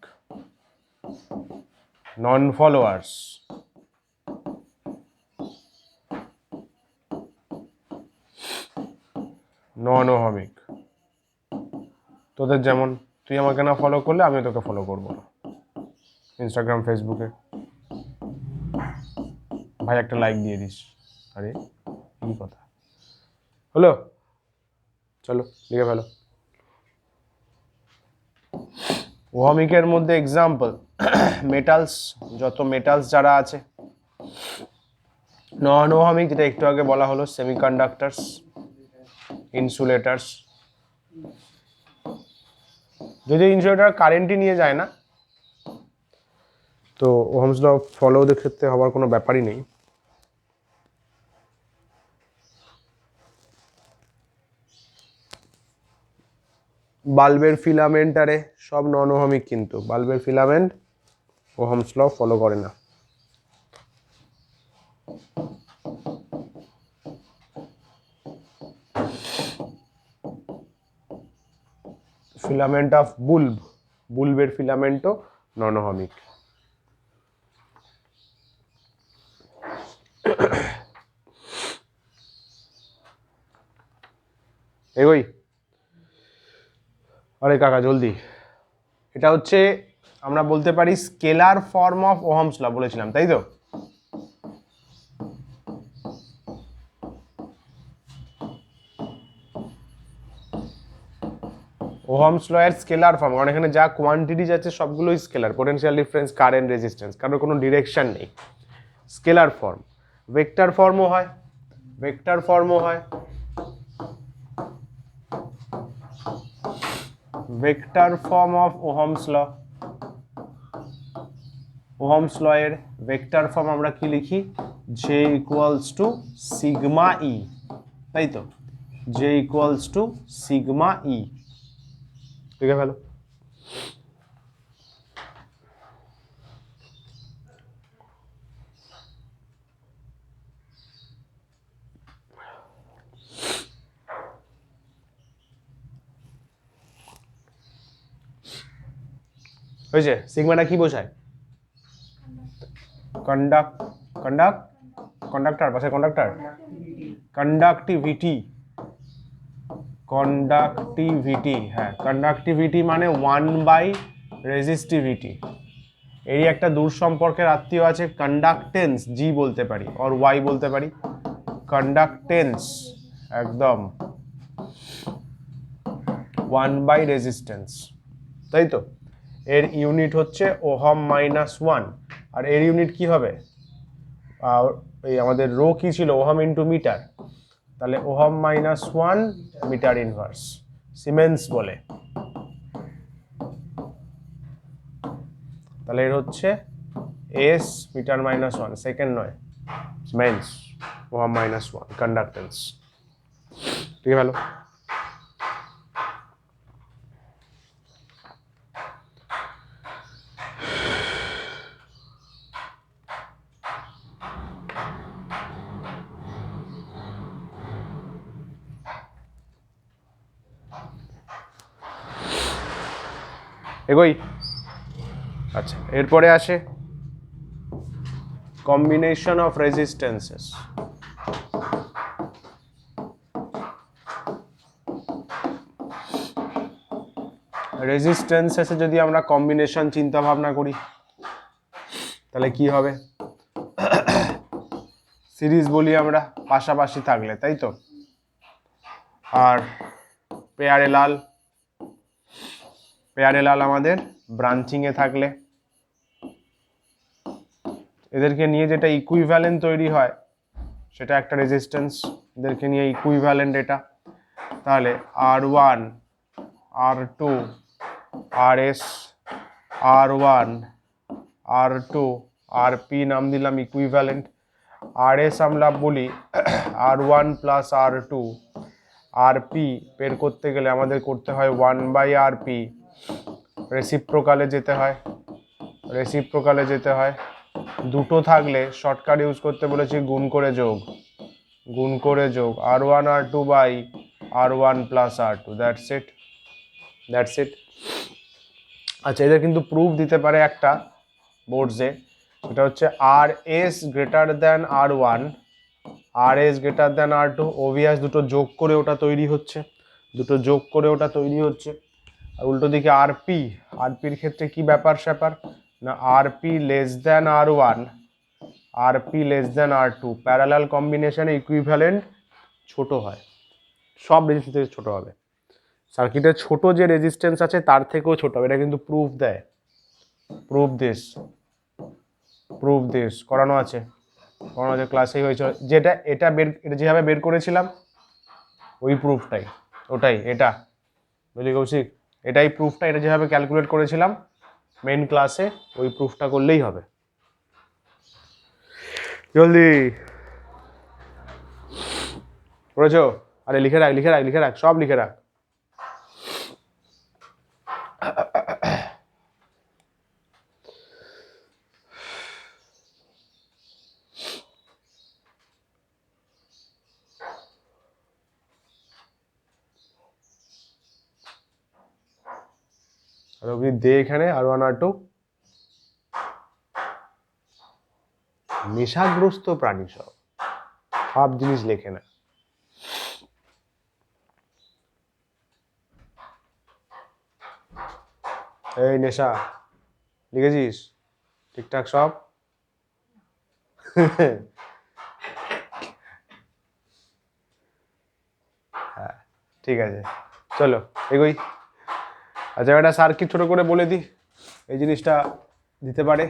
Speaker 1: নন ফলোয়ার্স নন ওহমিক। তোদের যেমন, তুই আমাকে না ফলো করলে আমি তোকে ফলো করবো না ইনস্টাগ্রাম ফেসবুকে, ভাই একটা লাইক দিয়ে দিস। আরে কি কথা হলো, চলো লিখে ফেলো। ওহমিকের মধ্যে এক্সাম্পল মেটালস, যত মেটালস যারা আছে। নন ওহমিক যেটা একটু আগে বলা হলো, সেমিকন্ডাক্টরস, ইনসুলেটার্স। যদি ইনসুলেটার কারেন্টই নিয়ে যায় না, তো ওহমস ল ফলো ওদের ক্ষেত্রে হওয়ার কোনো ব্যাপারই নেই। বাল্বের ফিলামেন্ট আরে সব নন ওহমিক, কিন্তু বাল্বের ফিলামেন্ট ওহমস ল ফলো করে না। ফিলামেন্ট অফ বুলব, বুলবের ফিলামেন্টও নন ওহমিক। এগোই, আরে কাকা জলদি। এটা হচ্ছে আমরা বলতে পারি scalar form of Ohm's law বলেছিলাম, তাই তো? ওহমস ল এর স্কেলার ফর্ম, কারণ এখানে যা কোয়ান্টিটিজ আছে সবগুলোই scalar, potential difference, current, resistance, কারোর কোনো ডিরেকশন নেই। স্কেলার ফর্ম, ভেক্টর ফর্মও হয়, ভেক্টর ফর্মও হয়, vector form of Ohm's law. Ohm's law এর ভেক্টর ফর্ম আমরা কি লিখি? J equals to sigma E, তাই তো? J equals to sigma E, লিখে ফেলো। হয়েছে? সিগমাটা কি বোঝায়? কন্ডাক্টর পাশে কন্ডাক্টর, কন্ডাক্টিভিটি, হ্যাঁ কন্ডাক্টিভিটি মানে 1/রেজিস্টিভিটি। এই একটা দূর সম্পর্কের আত্মীয় আছে কন্ডাক্টেন্স, জি বলতে পারি আর ওয়াই বলতে পারি, কন্ডাক্টেন্স একদম 1/রেজিস্ট্যান্স, তাই তো? এর ইউনিট হচ্ছে ওহম -1, আর এর ইউনিট কি হবে? এই আমাদের রো কি ছিল? ওহম ইন্টু মিটার, তাহলে ওহম -1 মিটার ইনভার্স, সিমেন্স বলে। তাহলে এর হচ্ছে এস মিটার -1, সেকেন্ড নয়, সিমেন্স ওহম -1 কন্ডাক্টেন্স। ঠিক আছে, ভালো। এগোই। আচ্ছা, এরপরে আসে কম্বিনেশন অফ রেজিস্ট্যান্সেস। রেজিস্ট্যান্সেসে যদি আমরা কম্বিনেশন চিন্তা ভাবনা করি তাহলে কি হবে? সিরিজ বলি আমরা পাশাপাশি থাকলে, তাই তো? আর পেয়ারে লাল আমাদের ব্রাঞ্চিং এ থাকলে, এদেরকে নিয়ে যেটা ইকুইভ্যালেন্ট তৈরি হয় সেটা একটা রেজিস্ট্যান্স, এদেরকে নিয়ে ইকুইভ্যালেন্ট এটা। তাহলে R1 R2 RS R1 R2 RP নাম দিলাম ইকুইভ্যালেন্ট। RS আমরা বলি R1 প্লাস R2, RP বের করতে গেলে আমাদের করতে হয় 1/RP, রেসিপ্রোকালে যেতে হয়, দুটো থাকলে শর্টকাট ইউজ করতে বলেছি গুণ করে যোগ R1 R2 by R1 plus R2, that's it. আচ্ছা, এদের কিন্তু প্রুফ দিতে পারে একটা বোর্ডসে, সেটা হচ্ছে RS greater than R1, RS greater than R2, ওভিয়াস দুটো যোগ করে ওটা তৈরি হচ্ছে, আর উল্টো দিকে আরপির ক্ষেত্রে কি ব্যাপার স্যাপার না, RP less than R1, RP less than R2, parallel কম্বিনেশনে ইকুইভ্যালেন্ট ছোট হয়, সব রেজিস্ট্যান্স ছোট হবে, সার্কিটের ছোট যে রেজিস্ট্যান্স আছে তার থেকেও ছোট হবে। এটা কিন্তু প্রুফ দেয়, প্রুফ দিস করানো আছে ক্লাসেই হয়েছে, এটা যেভাবে বের করেছিলাম ওই প্রুফটাই, এটা বুঝলি কৌশিক, এটাই প্রুফটা, এটা যেভাবে ক্যালকুলেট করেছিলাম মেইন ক্লাসে ওই প্রুফটা করলেই হবে। জলদি করেছো? আরে লিখে রাখ, সব লিখে রাখ। রবি দে এখানে R1 R2, নেশাগ্রস্ত প্রাণী সব জিনিস লেখে না। এই নেশা লিখেছিস ঠিকঠাক সব? হ্যাঁ ঠিক আছে, চলো এগোই। আচ্ছা, একটা সার্কিট ছোট করে বলে দিই, এই জিনিসটা দিতে পারে।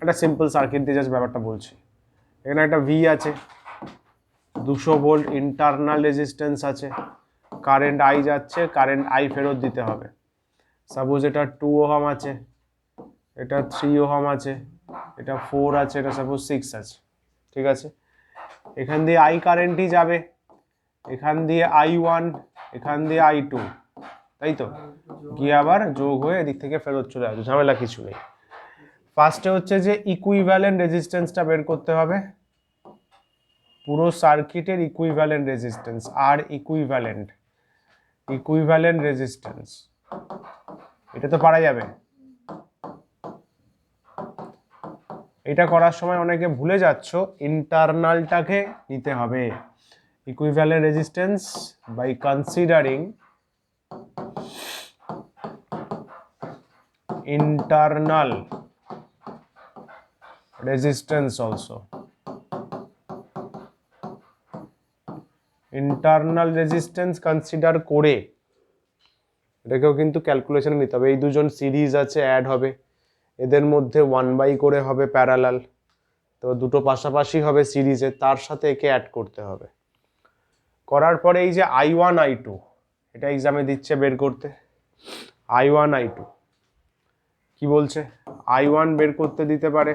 Speaker 1: একটা সিম্পল সার্কিট দিয়ে জাস্ট ব্যাপারটা বলছি। এখানে একটা ভি আছে, 200 ভোল্ট ইন্টারনাল রেজিস্ট্যান্স আছে, কারেন্ট আই যাচ্ছে, কারেন্ট আই ফেরত দিতে হবে। সাপোজ এটা 2 ওহম আছে, এটা 3 ওহম আছে, এটা 4 আছে, এটা সাপোজ 6 আছে, ঠিক আছে? এখান দিয়ে আই কারেন্টই যাবে, এখান দিয়ে I1, এখান দিয়ে I2, তাই তো? গিয়ে আবার যোগ হয়ে এদিক থেকে ফেরত চলে আসবে, ঝামেলা কিছু নেই। ফার্স্টে হচ্ছে যে ইকুইভ্যালেন্ট রেজিস্ট্যান্সটা বের করতে হবে, পুরো সার্কিটের ইকুইভ্যালেন্ট রেজিস্ট্যান্স, আর ইকুইভ্যালেন্ট রেজিস্ট্যান্স, এটা তো পারা যাবে। এটা করার সময় অনেকে ভুলে যাচ্ছ, ইন্টারনালটাকে নিতে হবে। Equivalent resistance by considering internal resistance also. Internal resistance consider করে এটাকেও কিন্তু ক্যালকুলেশনে নিতে হবে। এই দুজন সিরিজ আছে, অ্যাড হবে, এদের মধ্যে 1/, করে হবে প্যারালাল, তো দুটো পাশাপাশি হবে সিরিজে, তার সাথে একে অ্যাড করতে হবে। করার পরে এই যে I1 I2, এটা এক্সামে দিচ্ছে বের করতে। I1 I2 কি বলছে? I1 বের করতে দিতে পারে,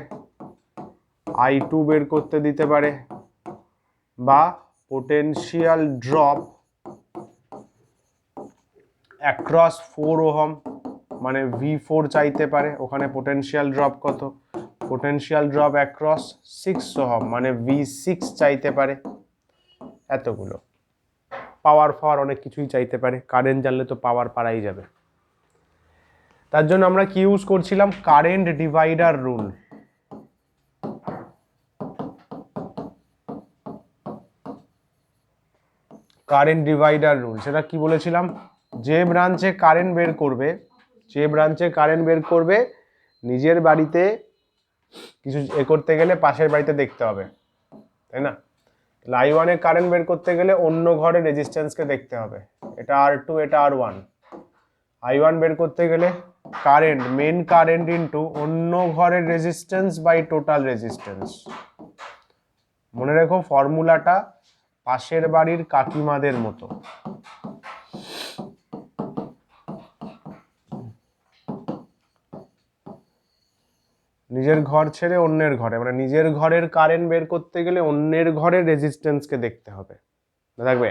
Speaker 1: I2 বের করতে দিতে পারে, বা পোটেনশিয়াল ড্রপ অ্যাক্রস 4 ওহম মানে V4 চাইতে পারে। ওখানে পোটেনশিয়াল ড্রপ কত? পোটেনশিয়াল ড্রপ অ্যাক্রস 6 ওহম মানে V6 চাইতে পারে। এতগুলো পাওয়ার অনেক কিছুই চাইতে পারে, কারেন্ট জানলে তো পাওয়ার পারাই যাবে। তার জন্য আমরা কি ইউজ করছিলাম? Current divider rule. Current divider rule, সেটা কি বলেছিলাম? যে ব্রাঞ্চে কারেন্ট বের করবে নিজের বাড়িতে কিছু করতে গেলে পাশের বাড়িতে দেখতে হবে, তাই না? I1 এ কারেন্ট বের করতে গেলে অন্য ঘরের রেজিস্ট্যান্সকে দেখতে হবে। এটা R2, এটা R1। I1 বের করতে গেলে কারেন্ট, মেন কারেন্ট ইনটু অন্য ঘরের রেজিস্ট্যান্স বাই টোটাল রেজিস্ট্যান্স। মনে রেখো ফর্মুলাটা পাশের বাড়ির কাকিমাদের মতো। নিজের ঘর ছেড়ে অন্যের ঘরে, মানে নিজের ঘরের কারেন্ট বের করতে গেলে অন্যের ঘরের রেজিস্ট্যান্সকে দেখতে হবে, থাকবে।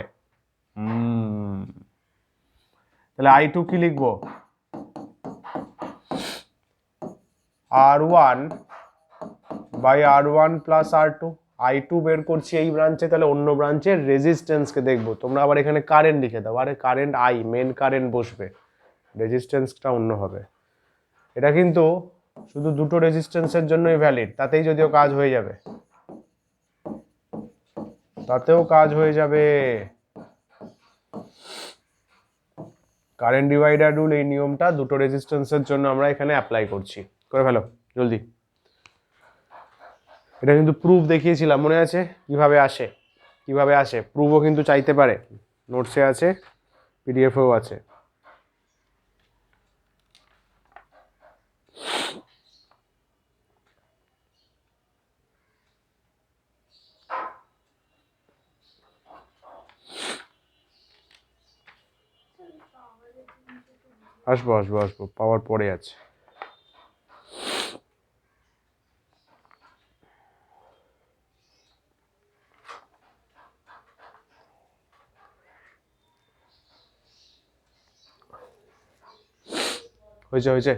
Speaker 1: তাহলে I2 কি লিখবো? R1 by R1 plus R2। I2 বের করছি এই ব্রাঞ্চে, তাহলে অন্য ব্রাঞ্চের রেজিস্ট্যান্সকে দেখবো। তোমরা আবার এখানে কারেন্ট লিখে দাও, আরে কারেন্ট I, মেন কারেন্ট বসবে, রেজিস্ট্যান্সটা অন্য হবে। এটা কিন্তু শুধু দুটো রেজিস্ট্যান্সের জন্যই ভ্যালিড, তাতেও কাজ হয়ে যাবে। কারেন্ট ডিভাইডার রুল, এই নিয়মটা দুটো রেজিস্ট্যান্সের জন্য আমরা এখানে অ্যাপ্লাই করছি। করে ফেলো জলদি। এটা কিন্তু প্রুফ দেখিয়েছিলাম, মনে আছে কিভাবে আসে? প্রুফও কিন্তু চাইতে পারে, নোটসে আছে, পিডিএফেও আছে। আসবো, পাওয়ার পরে আছে। হয়েছে।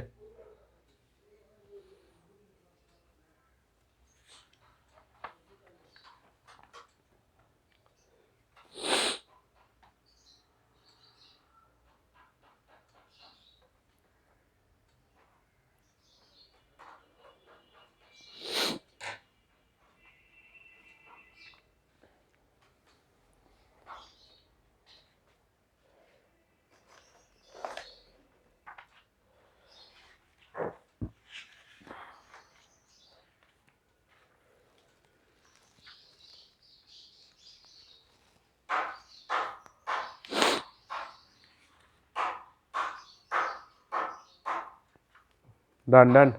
Speaker 1: ডান।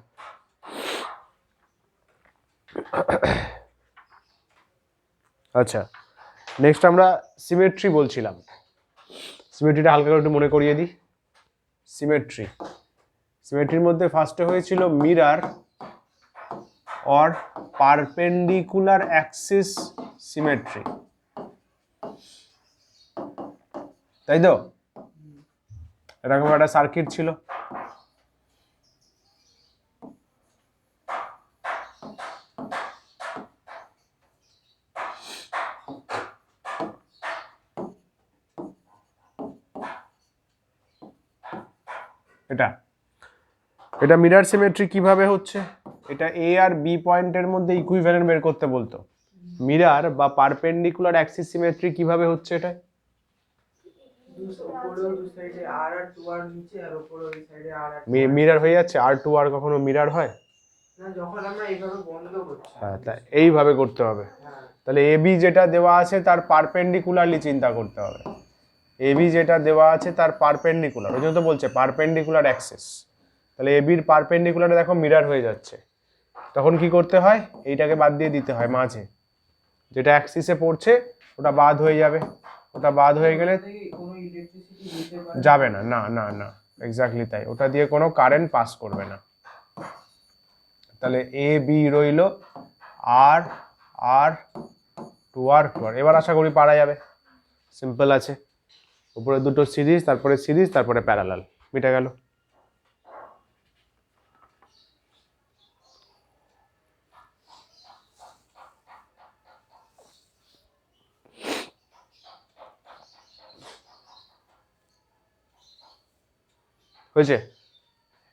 Speaker 1: আচ্ছা, নেক্সট আমরা সিমেট্রি বলছিলাম। সিমেট্রিটা হালকা করে একটু মনে করিয়ে দিই। সিমেট্রির মধ্যে ফার্স্টে হয়েছিল mirror or perpendicular Axis symmetry, তাই তো? এরকম একটা সার্কিট ছিল, এটা এটা মিরার সিমেট্রি কিভাবে হচ্ছে, এটা এ আর বি পয়েন্টের মধ্যে ইকুইভ্যালেন্ট বের করতে বলতো। মিরার বা পারপেন্ডিকুলার অ্যাক্সিস সিমেট্রি কিভাবে হচ্ছে, এটা মিরার হয়ে যাচ্ছে, আর টু আর কখনো মিরার হয় না, যখন আমরা এইভাবে বন্ধ করছি। হ্যাঁ, তাই এইভাবে করতে হবে। তাহলে এ বি যেটা দেওয়া আছে তার পারপেন্ডিকুলারলি চিন্তা করতে হবে। এ বি যেটা দেওয়া আছে তার পারপেন্ডিকুলার, ওই জন্য তো বলছে পারপেন্ডিকুলার অ্যাক্সিস। তাহলে এ বির পারপেন্ডিকুলারে দেখো মিরার হয়ে যাচ্ছে, তখন কি করতে হয়, এইটাকে বাদ দিয়ে দিতে হয় মাঝে, যেটা অ্যাক্সিসে পড়ছে ওটা বাদ হয়ে যাবে, ওটা বাদ হয়ে গেলে যাবে না, না না না, এক্স্যাক্টলি তাই, ওটা দিয়ে কোনো কারেন্ট পাস করবে না। তাহলে এ বি রইল আর আর টু আর টু আর, এবার আশা করি পারা যাবে, সিম্পল আছে, উপরে দুটো সিরিজ, তারপরে প্যারালাল, মিটে গেল। হয়েছে,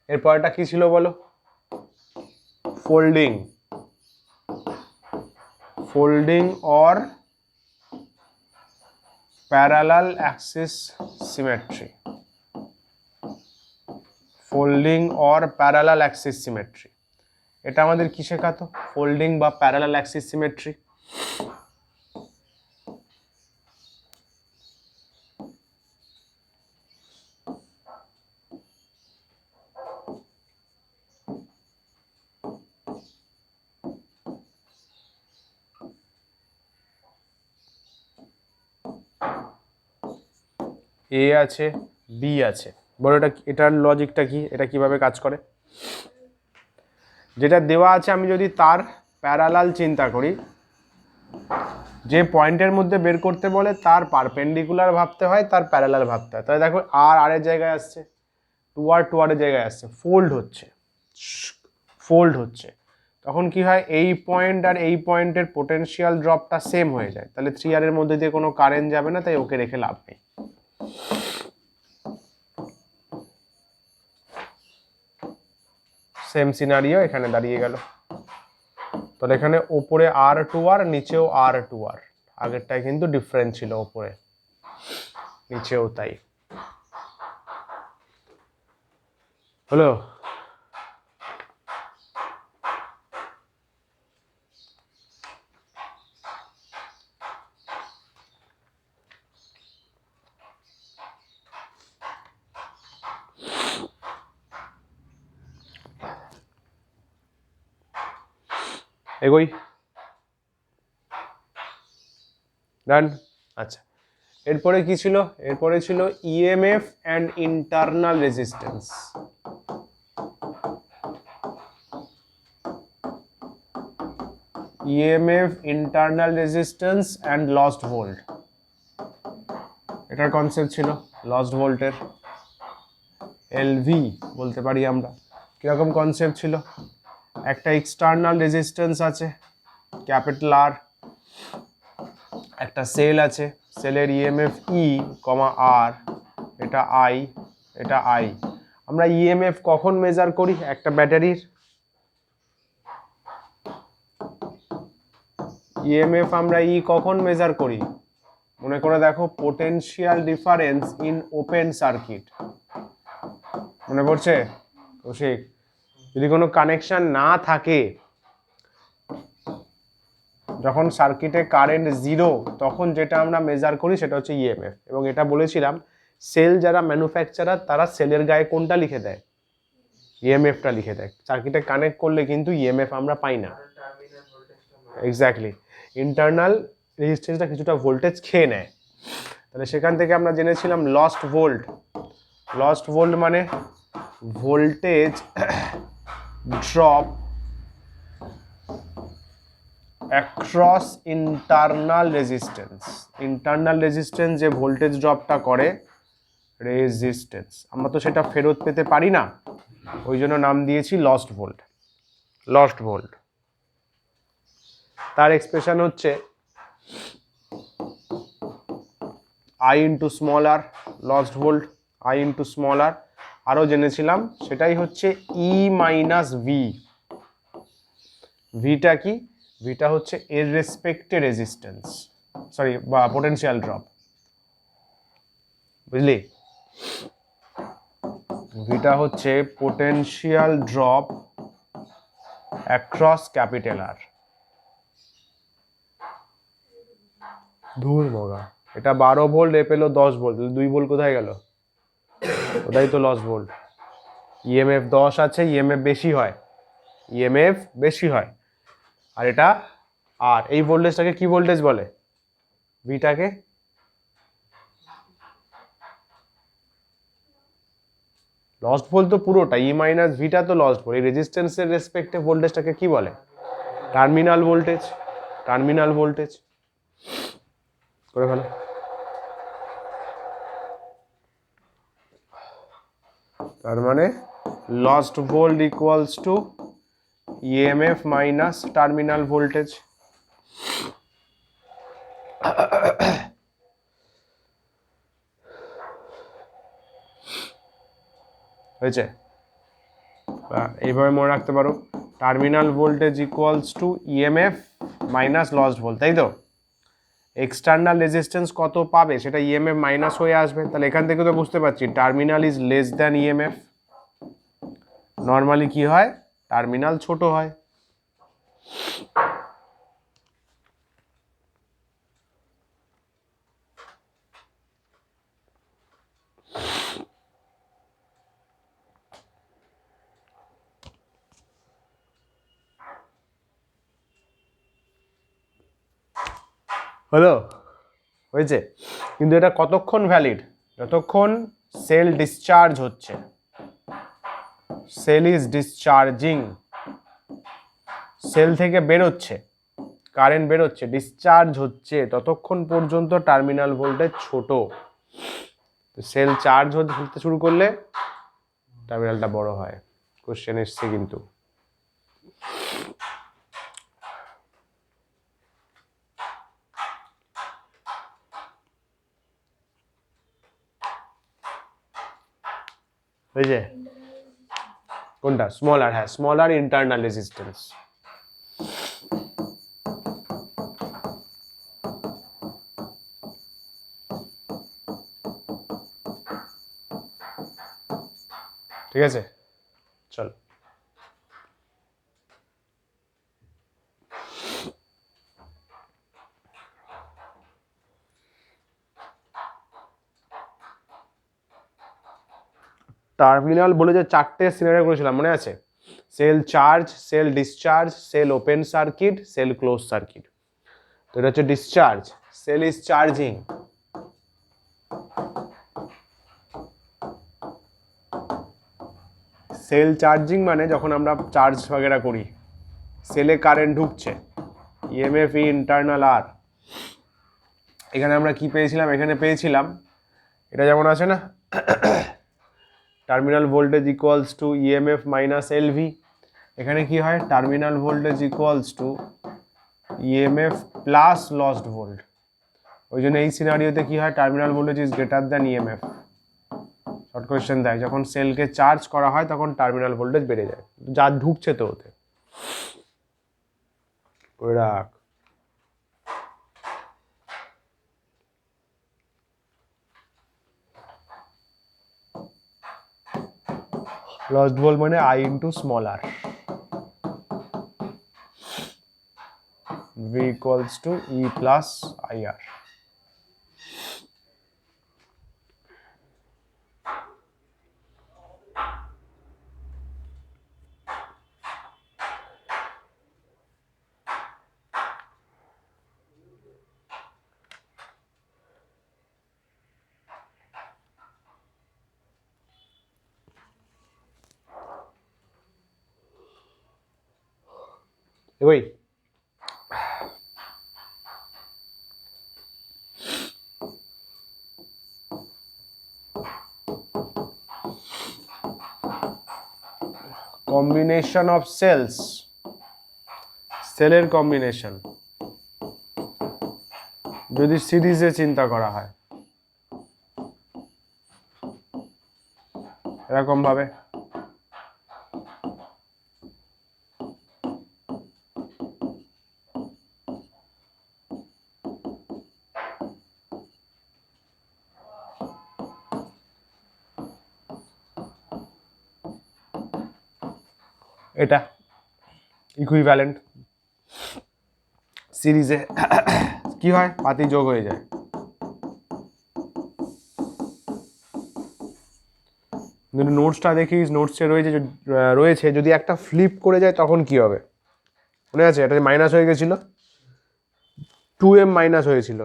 Speaker 1: এরপরটা কি ছিল বলো, folding or parallel axis symmetry, folding or parallel axis symmetry, এটা আমাদের কি শেখাতো, folding বা parallel axis symmetry। এ আছে, বি আছে, বলো এটা, এটার লজিকটা কি, এটা কিভাবে কাজ করে। যেটা দেওয়া আছে আমি যদি তার প্যারালাল চিন্তা করি, যে পয়েন্টের মধ্যে বের করতে বলে তার পারপেন্ডিকুলার ভাবতে হয়, তার প্যারালাল ভাবতে হয়। তাহলে দেখো আর আর এর জায়গায় আসছে, টু আর এর জায়গায় আসছে, ফোল্ড হচ্ছে, তখন কি হয়, এই পয়েন্ট আর এই পয়েন্টের পোটেনশিয়াল ড্রপটা সেম হয়ে যায়, তাহলে থ্রি আর এর মধ্যে দিয়ে কোনো কারেন্ট যাবে না, তাই ওকে রেখে লাভ নেই। সেম সিনারিও এখানে দাঁড়িয়ে গেল, তাহলে এখানে ওপরে আর টু আর, নিচেও আর টু আর, আগেরটায় কিন্তু ডিফারেন্স ছিল, ওপরে নিচেও তাই হলো। এগোই, ডান। আচ্ছা, এরপরে কি ছিল, এরপরে ছিল EMF and internal resistance. EMF, internal resistance and lost volt, এটার কনসেপ্ট ছিল লস্ট ভোল্টের, এলভি বলতে পারি আমরা। কিরকম কনসেপ্ট ছিল, একটা এক্সটার্নাল রেজিস্ট্যান্স আছে ক্যাপিটাল আর, একটা সেল আছে, সেলের ইএমএফ ই কমা আর, এটা আই, এটা আই। আমরা ইএমএফ কখন মেজার করি একটা ব্যাটারির, ইএমএফ আমরা ই কখন মেজার করি, মনে করে দেখো, potential difference in open circuit, মনে পড়ছে কৌশিক, যদি কোনো কানেকশন না থাকে, যখন সার্কিটে কারেন্ট জিরো, তখন যেটা আমরা মেজার করি সেটা হচ্ছে ইএমএফ। এবং এটা বলেছিলাম, সেল যারা ম্যানুফ্যাকচারার তারা সেলের গায়ে কোনটা লিখে দেয়, ইএমএফটা লিখে দেয়, সার্কিটে কানেক্ট করলে কিন্তু ইএমএফ আমরা পাই না। এক্স্যাক্টলি, ইন্টারনাল রেজিস্ট্যান্সটা কিছুটা ভোল্টেজ খেয়ে নেয়। তাহলে সেখান থেকে আমরা জেনেছিলাম লস্ট ভোল্ট, লস্ট ভোল্ট মানে voltage drop across internal resistance, internal resistance যে ভোল্টেজ ড্রপটা করে রেজিস্ট্যান্স, আমরা তো সেটা ফেরত পেতে পারি না, ওই জন্য নাম দিয়েছি লস্ট ভোল্ট। লস্ট ভোল্ট তার এক্সপ্রেশন হচ্ছে I into small r, lost volt I into small r, আরও জেনেছিলাম, সেটাই হচ্ছে ই মাইনাস ভি। ভিটা কি? ভিটা হচ্ছে এর রেসপেক্টে রেজিস্ট্যান্স, সরি বা পোটেনশিয়াল ড্রপ, বুঝলি? ভিটা হচ্ছে potential drop across capital R. ধুর মগা, এটা 12 ভোল্ট, এ পেলো 10 ভোল্ট, 2 ভোল্ট কোথায় গেল? ওটাই তো লস ভোল্ট। ইএমএফ 10 আছে, ইএমএফ বেশি হয়, ইএমএফ বেশি হয়। আর এটা, আর এই ভোল্টেজটাকে কি ভোল্টেজ বলে? ভিটাকে লস্ট ভোল্ট তো পুরোটা, ই মাইনাস ভিটা তো লস্ট ভোল্ট। এই রেজিস্ট্যান্সের রেসপেক্টে ভোল্টেজটাকে কি বলে? Terminal voltage. টার্মিনাল ভোল্টেজ করে ফেলো। তার মানে lost volt equals to EMF minus terminal voltage. হয়েছে? এইভাবে মনে রাখতে পারো, terminal voltage equals to EMF minus lost volt, তাই তো? এক্সটার্নাল রেজিস্ট্যান্স কত পাবে সেটা ইএমএফ মাইনাস হয়ে আসবে। তাহলে এখান থেকে তো বুঝতে পারছি terminal is less than EMF. Normally কি হয়? টার্মিনাল ছোট হয়। হলো? হয়েছে? কিন্তু এটা কতক্ষণ ভ্যালিড? যতক্ষণ সেল ডিসচার্জ হচ্ছে, সেল ইজ ডিসচার্জিং, সেল থেকে বেরোচ্ছে, কারেন্ট বেরোচ্ছে, ডিসচার্জ হচ্ছে, ততক্ষণ পর্যন্ত টার্মিনাল ভোল্টেজ ছোট। সেল চার্জ হতে শুরু করলে টার্মিনালটা বড় হয়। কোশ্চেন এসছে কিন্তু। বুঝলে? কোনটা? স্মলার, হ্যাঁ, স্মলার ইন্টারনাল রেজিস্ট্যান্স। ঠিক আছে, চল। টার্মিনাল বলে যে 4টে সিনারিও করেছিলাম, মনে আছে? Cell charge, cell discharge, cell open circuit, cell close circuit. তো এটা হচ্ছে discharge, cell is charging. Cell charging মানে যখন আমরা চার্জ वगैरह করি, সেলে কারেন্ট ঢুকছে, ইএমএফ ইন্টারনাল আর। এখানে আমরা কি পেয়েছিলাম? এখানে পেয়েছিলাম এটা যেমন আছে না, terminal voltage equals to EMF minus LV. এখানে কি হয়? Terminal voltage equals to EMF plus lost volt. ওই জন্য এই সিনারিওতে কি হয়? Terminal voltage is greater than EMF. Short question দেয়, যখন সেলকে চার্জ করা হয় তখন টার্মিনাল ভোল্টেজ বেড়ে যায়, যা ঢুকছে তো ওতে। রাখ। লস্ট ভোল্ট মানে I into small R. V equals to E plus IR. Wait. Combination of cells, সেলের কম্বিনেশন যদি সিরিজে চিন্তা করা হয়, এরকম ভাবে এটা ইকুইভ্যালেন্ট সিরিজে কি হয়, পাতি যোগ হয়ে যায়। নোটসটা দেখিস, নোটসে রয়েছে যদি একটা ফ্লিপ করে যায় তখন কি হবে, মনে আছে? এটা মাইনাস হয়ে গেছিল, 2m মাইনাস হয়েছিল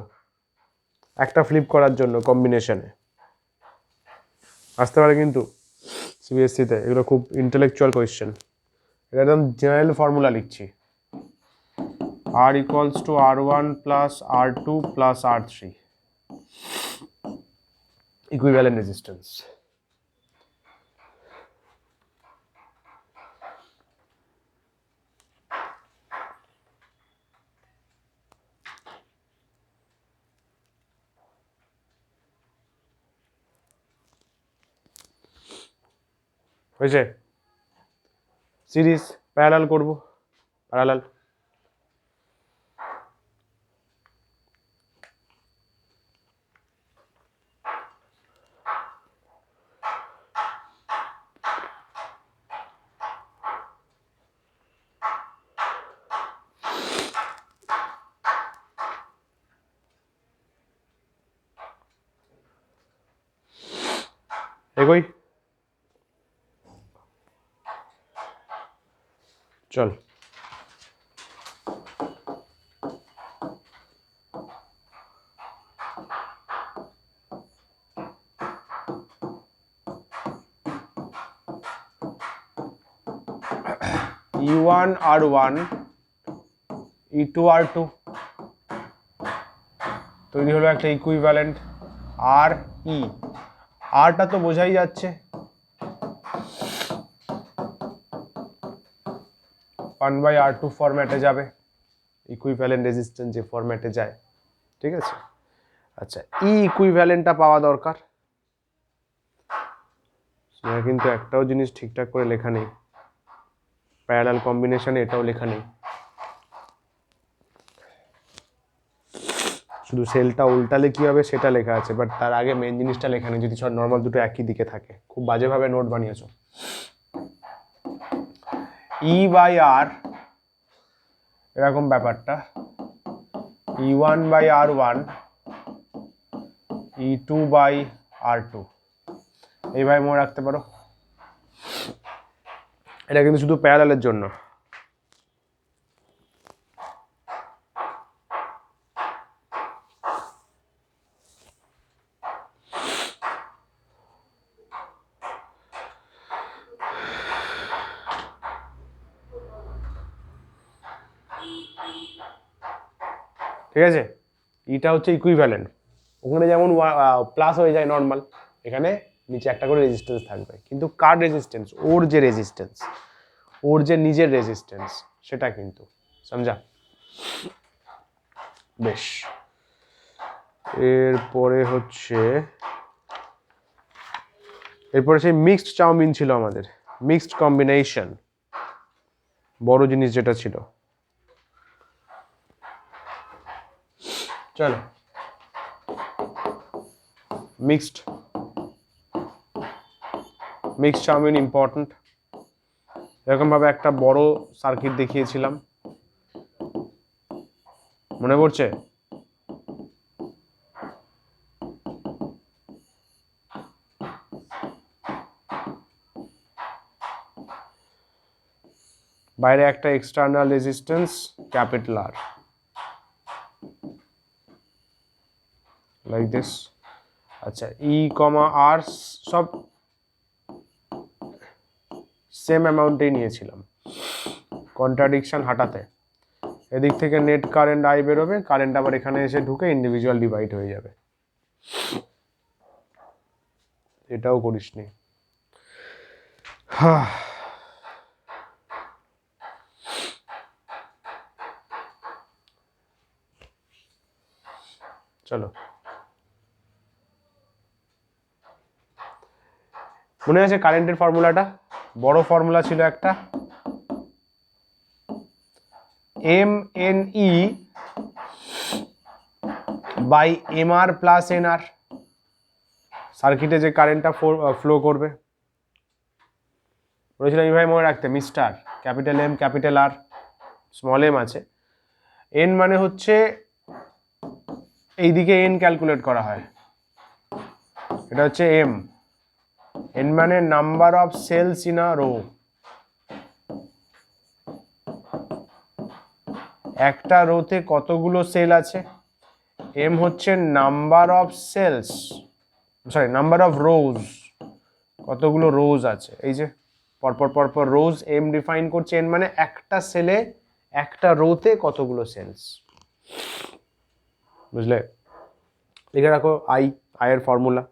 Speaker 1: একটা ফ্লিপ করার জন্য কম্বিনেশনে। আসতে পারে কিন্তু সিবিএসসিতে, এগুলো খুব ইন্টেলেকচুয়াল কোয়েশ্চেন। এটা একদম জেনারেল ফর্মুলা লিখছি, r equals to r1 plus r2 plus r3 equivalent resistance। হয়েছে? সিরিজ প্যারালাল করব, প্যারালাল। এগোই, চল। E1 R1 E2 R2 তৈরি হলো একটা ইকুইভ্যালেন্ট আর ই। আরটা তো বোঝাই যাচ্ছে, 1/R2 ফরম্যাটে যাবে, ইকুইভ্যালেন্ট রেজিস্ট্যান্স যে ফরম্যাটে যায়, ঠিক আছে? আচ্ছা, ই ইকুইভ্যালেন্টটা পাওয়া দরকার, কিন্তু একটাও জিনিস ঠিকঠাক করে লেখা নেই, প্যারালাল কম্বিনেশনে এটাও লেখা নেই, শুধু সেলটা উল্টালে কি হবে সেটা লেখা আছে, বাট তার আগে মেন জিনিসটা লেখা নেই। যদি সব নর্মাল দুটো একই দিকে থাকে, খুব বাজেভাবে নোট বানিয়েছো। ই বাই আর এরকম ব্যাপারটা, E1/R1 E2/R2 এইভাবে মনে রাখতে পারো। এটা কিন্তু শুধু প্যারালালের জন্য। ঠিক আছে, ইটা হচ্ছে ইকুইভ্যালেন্ট, ওখানে যেমন প্লাস হয়ে যায় নর্মাল, এখানে নিচে একটা করে রেজিস্ট্যান্স থাকবে, কিন্তু কার রেজিস্ট্যান্স? ওর যে রেজিস্ট্যান্স, ওর যে নিজের রেজিস্ট্যান্স সেটা কিন্তু, সমঝা? বেশ, এরপরে সেই মিক্সড চাউমিন ছিল আমাদের, মিক্সড কম্বিনেশন, বড় জিনিস যেটা ছিল। চলো, মিক্সড চাউমিন ইম্পর্টেন্ট। এরকম ভাবে একটা বড় সার্কিট দেখিয়েছিলাম, মনে পড়ছে? বাইরে একটা external resistance capital R, like this. আচ্ছা, ই কমা আর সব সেম অ্যামাউন্টেই নিয়েছিলাম, কন্ট্রাডিকশন হাঁটাতে। এদিক থেকে নেট কারেন্ট আই বেরোবে, কারেন্ট আবার এখানে এসে ঢুকে ইন্ডিভিজুয়াল ডিভাইড হয়ে যাবে। এটাও করিসনি। চলো, মনে আছে কারেন্টের ফর্মুলাটা? বড় ফর্মুলা ছিল একটা, MNE by MR plus NR, সার্কিটে যে কারেন্টটা ফ্লো করবে। বলেছিলাম এইভাবে মনে রাখতে, mister, capital M capital R, small m আছে। N মানে হচ্ছে এইদিকে N ক্যালকুলেট করা হয়, এটা হচ্ছে M। N মানে number of cells in a row, একটা রোতে কতগুলো সেল আছে। M হচ্ছে number of cells, sorry number of rows, কতগুলো রোজ আছে, এই যে পরপর পরপর রোজ M ডিফাইন করছে। N মানে একটা সেলে, একটা রোতে কতগুলো সেলস, বুঝলে? লিখে রাখো আই এর ফর্মুলা।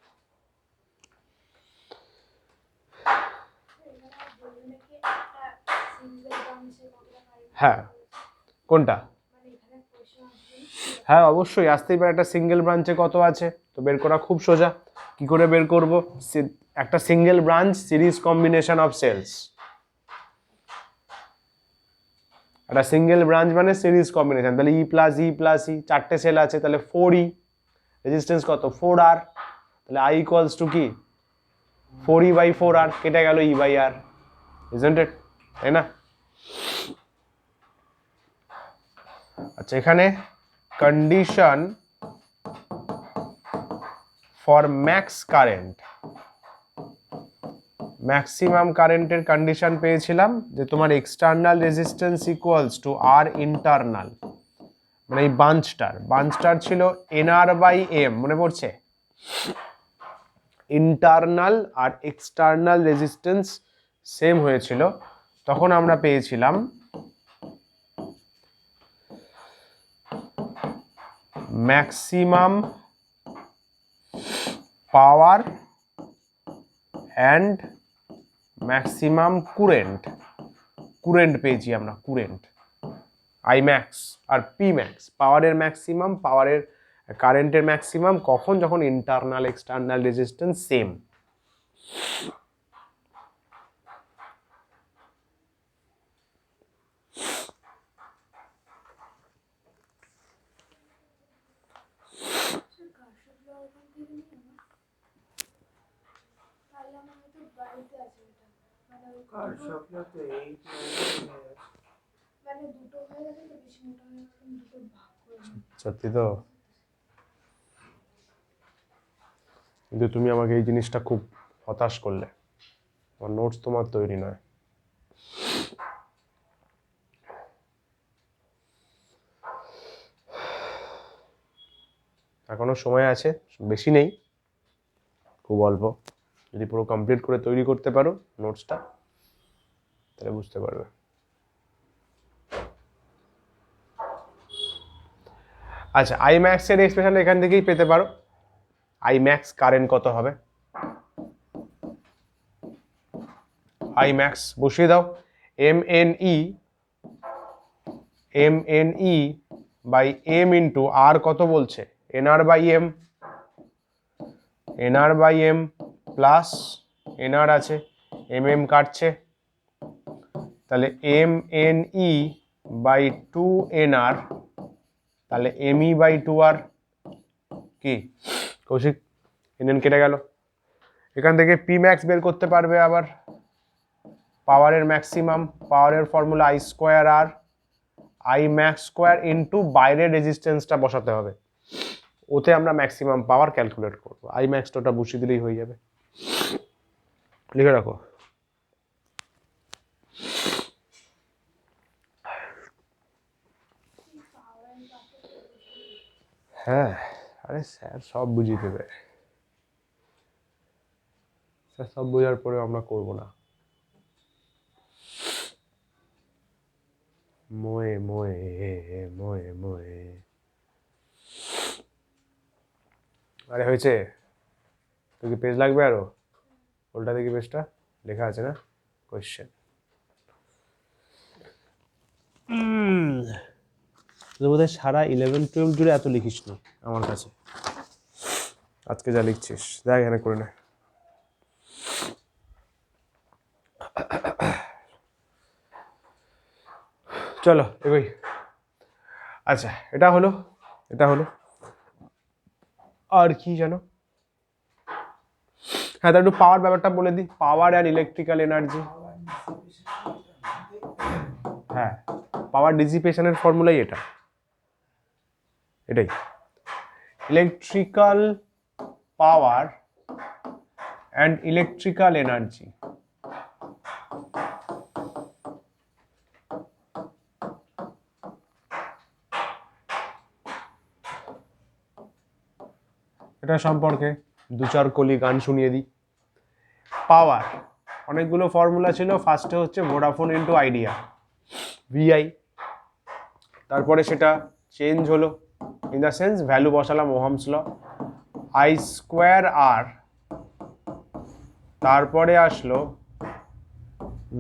Speaker 1: হ্যাঁ, কোনটা? হ্যাঁ অবশ্যই আসতেই পারে, একটা সিঙ্গেল ব্রাঞ্চে কত আছে, তো বের করা খুব সোজা। কি করে বের করব? একটা single branch series combination of cells, একটা সিঙ্গেল ব্রাঞ্চ মানে সিরিজ কম্বিনেশন, তাহলে E plus E plus E, চারটে সেল আছে তাহলে 4E, রেজিস্ট্যান্স কত 4R, তাহলে I ইকুয়ালস টু কি 4E বাই 4R, কেটে গেল E by R, isn't it, তাই না? আচ্ছা, এখানে condition for max current, maximum কারেন্টের কন্ডিশন পেয়েছিলাম যে তোমার external resistance equals to R internal, মানে এই বাঞ্চটার ছিল NR বাই M, মনে পড়ছে? ইন্টারনাল আর এক্সটার্নাল রেজিস্ট্যান্স সেম হয়েছিল, তখন আমরা পেয়েছিলাম maximum power and maximum current পেয়েছি আমরা, কুরেন্ট I ম্যাক্স আর P ম্যাক্স, পাওয়ারের ম্যাক্সিমাম, পাওয়ারের কারেন্টের ম্যাক্সিমাম কখন? যখন ইন্টারনাল এক্সটার্নাল রেজিস্ট্যান্স সেম। সত্যি তো, কিন্তু তুমি আমাকে এই জিনিসটা খুব হতাশ করলে, আমার নোটস তোমার তৈরি নয়। এখনো সময় আছে, বেশি নেই, খুব অল্প। যদি পুরো কমপ্লিট করে তৈরি করতে পারো নোটসটা, তাহলে বুঝতে পারবে। আচ্ছা, I ম্যাক্স এর এক্সপ্রেশন এখান থেকেই পেতে পারো। I ম্যাক্স কারেন্ট কত হবে? I ম্যাক্স বসিয়ে দাও, MNE by M into R কত বলছে? NR by M plus NR আছে, MM কাটছে, তাহলে MNE বাই 2NR, তাহলে ME বাই 2R, কি কৌশিক? NN কেটে গেল, এখান থেকে P ম্যাক্স বের করতে পারবে আবার, পাওয়ারের ম্যাক্সিমাম, পাওয়ারের formula I square R, I max square into বাইরের রেজিস্ট্যান্সটা বসাতে হবে, ওতে আমরা ম্যাক্সিমাম পাওয়ার ক্যালকুলেট করবো। I ম্যাক্সটা ওটা বসিয়ে দিলেই হয়ে যাবে, লিখে রাখো। হ্যাঁ, আরে স্যার সব বুঝিয়ে দেবে, স্যার সব বোঝার পরেও আমরা করবো না। মোয়ে মোয়ে মোয়ে মোয়ে, আরে হয়েছে, তো কি পেজ লাগবে আরো? উল্টা দেখি পেজটা, লেখা আছে না কোয়েশ্চেন। বোধহয় সারা 11-12 জুড়ে এত লিখিস নি আমার কাছে, আজকে যা লিখছিস দেখ এখানে করে নে। চলো এগোই। আচ্ছা এটা হলো আর কি জানো, হ্যাঁ তার একটু পাওয়ার ব্যাপারটা বলে দিই। পাওয়ার অ্যান্ড ইলেকট্রিক্যাল এনার্জি, হ্যাঁ পাওয়ার ডিসিপেশনের ফর্মুলাই এটাই electrical power and electrical energy. এটা সম্পর্কে দু চার কলি গান শুনিয়ে দিই। পাওয়ার অনেকগুলো ফর্মুলা ছিল, ফার্স্টে হচ্ছে ভোডাফোন ইন্টু আইডিয়া, ভিআই, তারপরে সেটা চেঞ্জ হলো, ইন দ্য সেন্স ভ্যালু বসালাম Ohm's law, I square R, তারপরে আসলো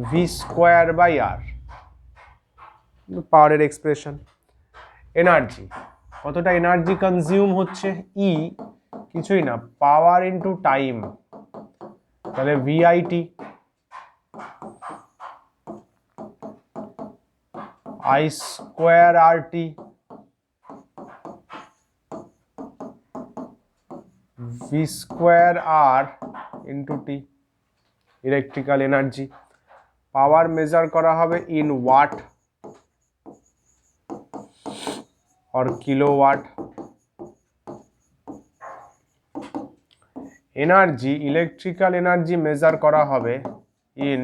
Speaker 1: ভি স্কোয়ার বাই আর, পাওয়ারের এক্সপ্রেশন। এনার্জি, কতটা এনার্জি কনজিউম হচ্ছে, ই কিছুই না, পাওয়ার ইন্টু টাইম, তাহলে VIT, I square R T, V square R into T. Electrical energy, power measure করা হবে ইন ওয়াট और kilowatt. Energy, electrical energy measure করা হবে ইন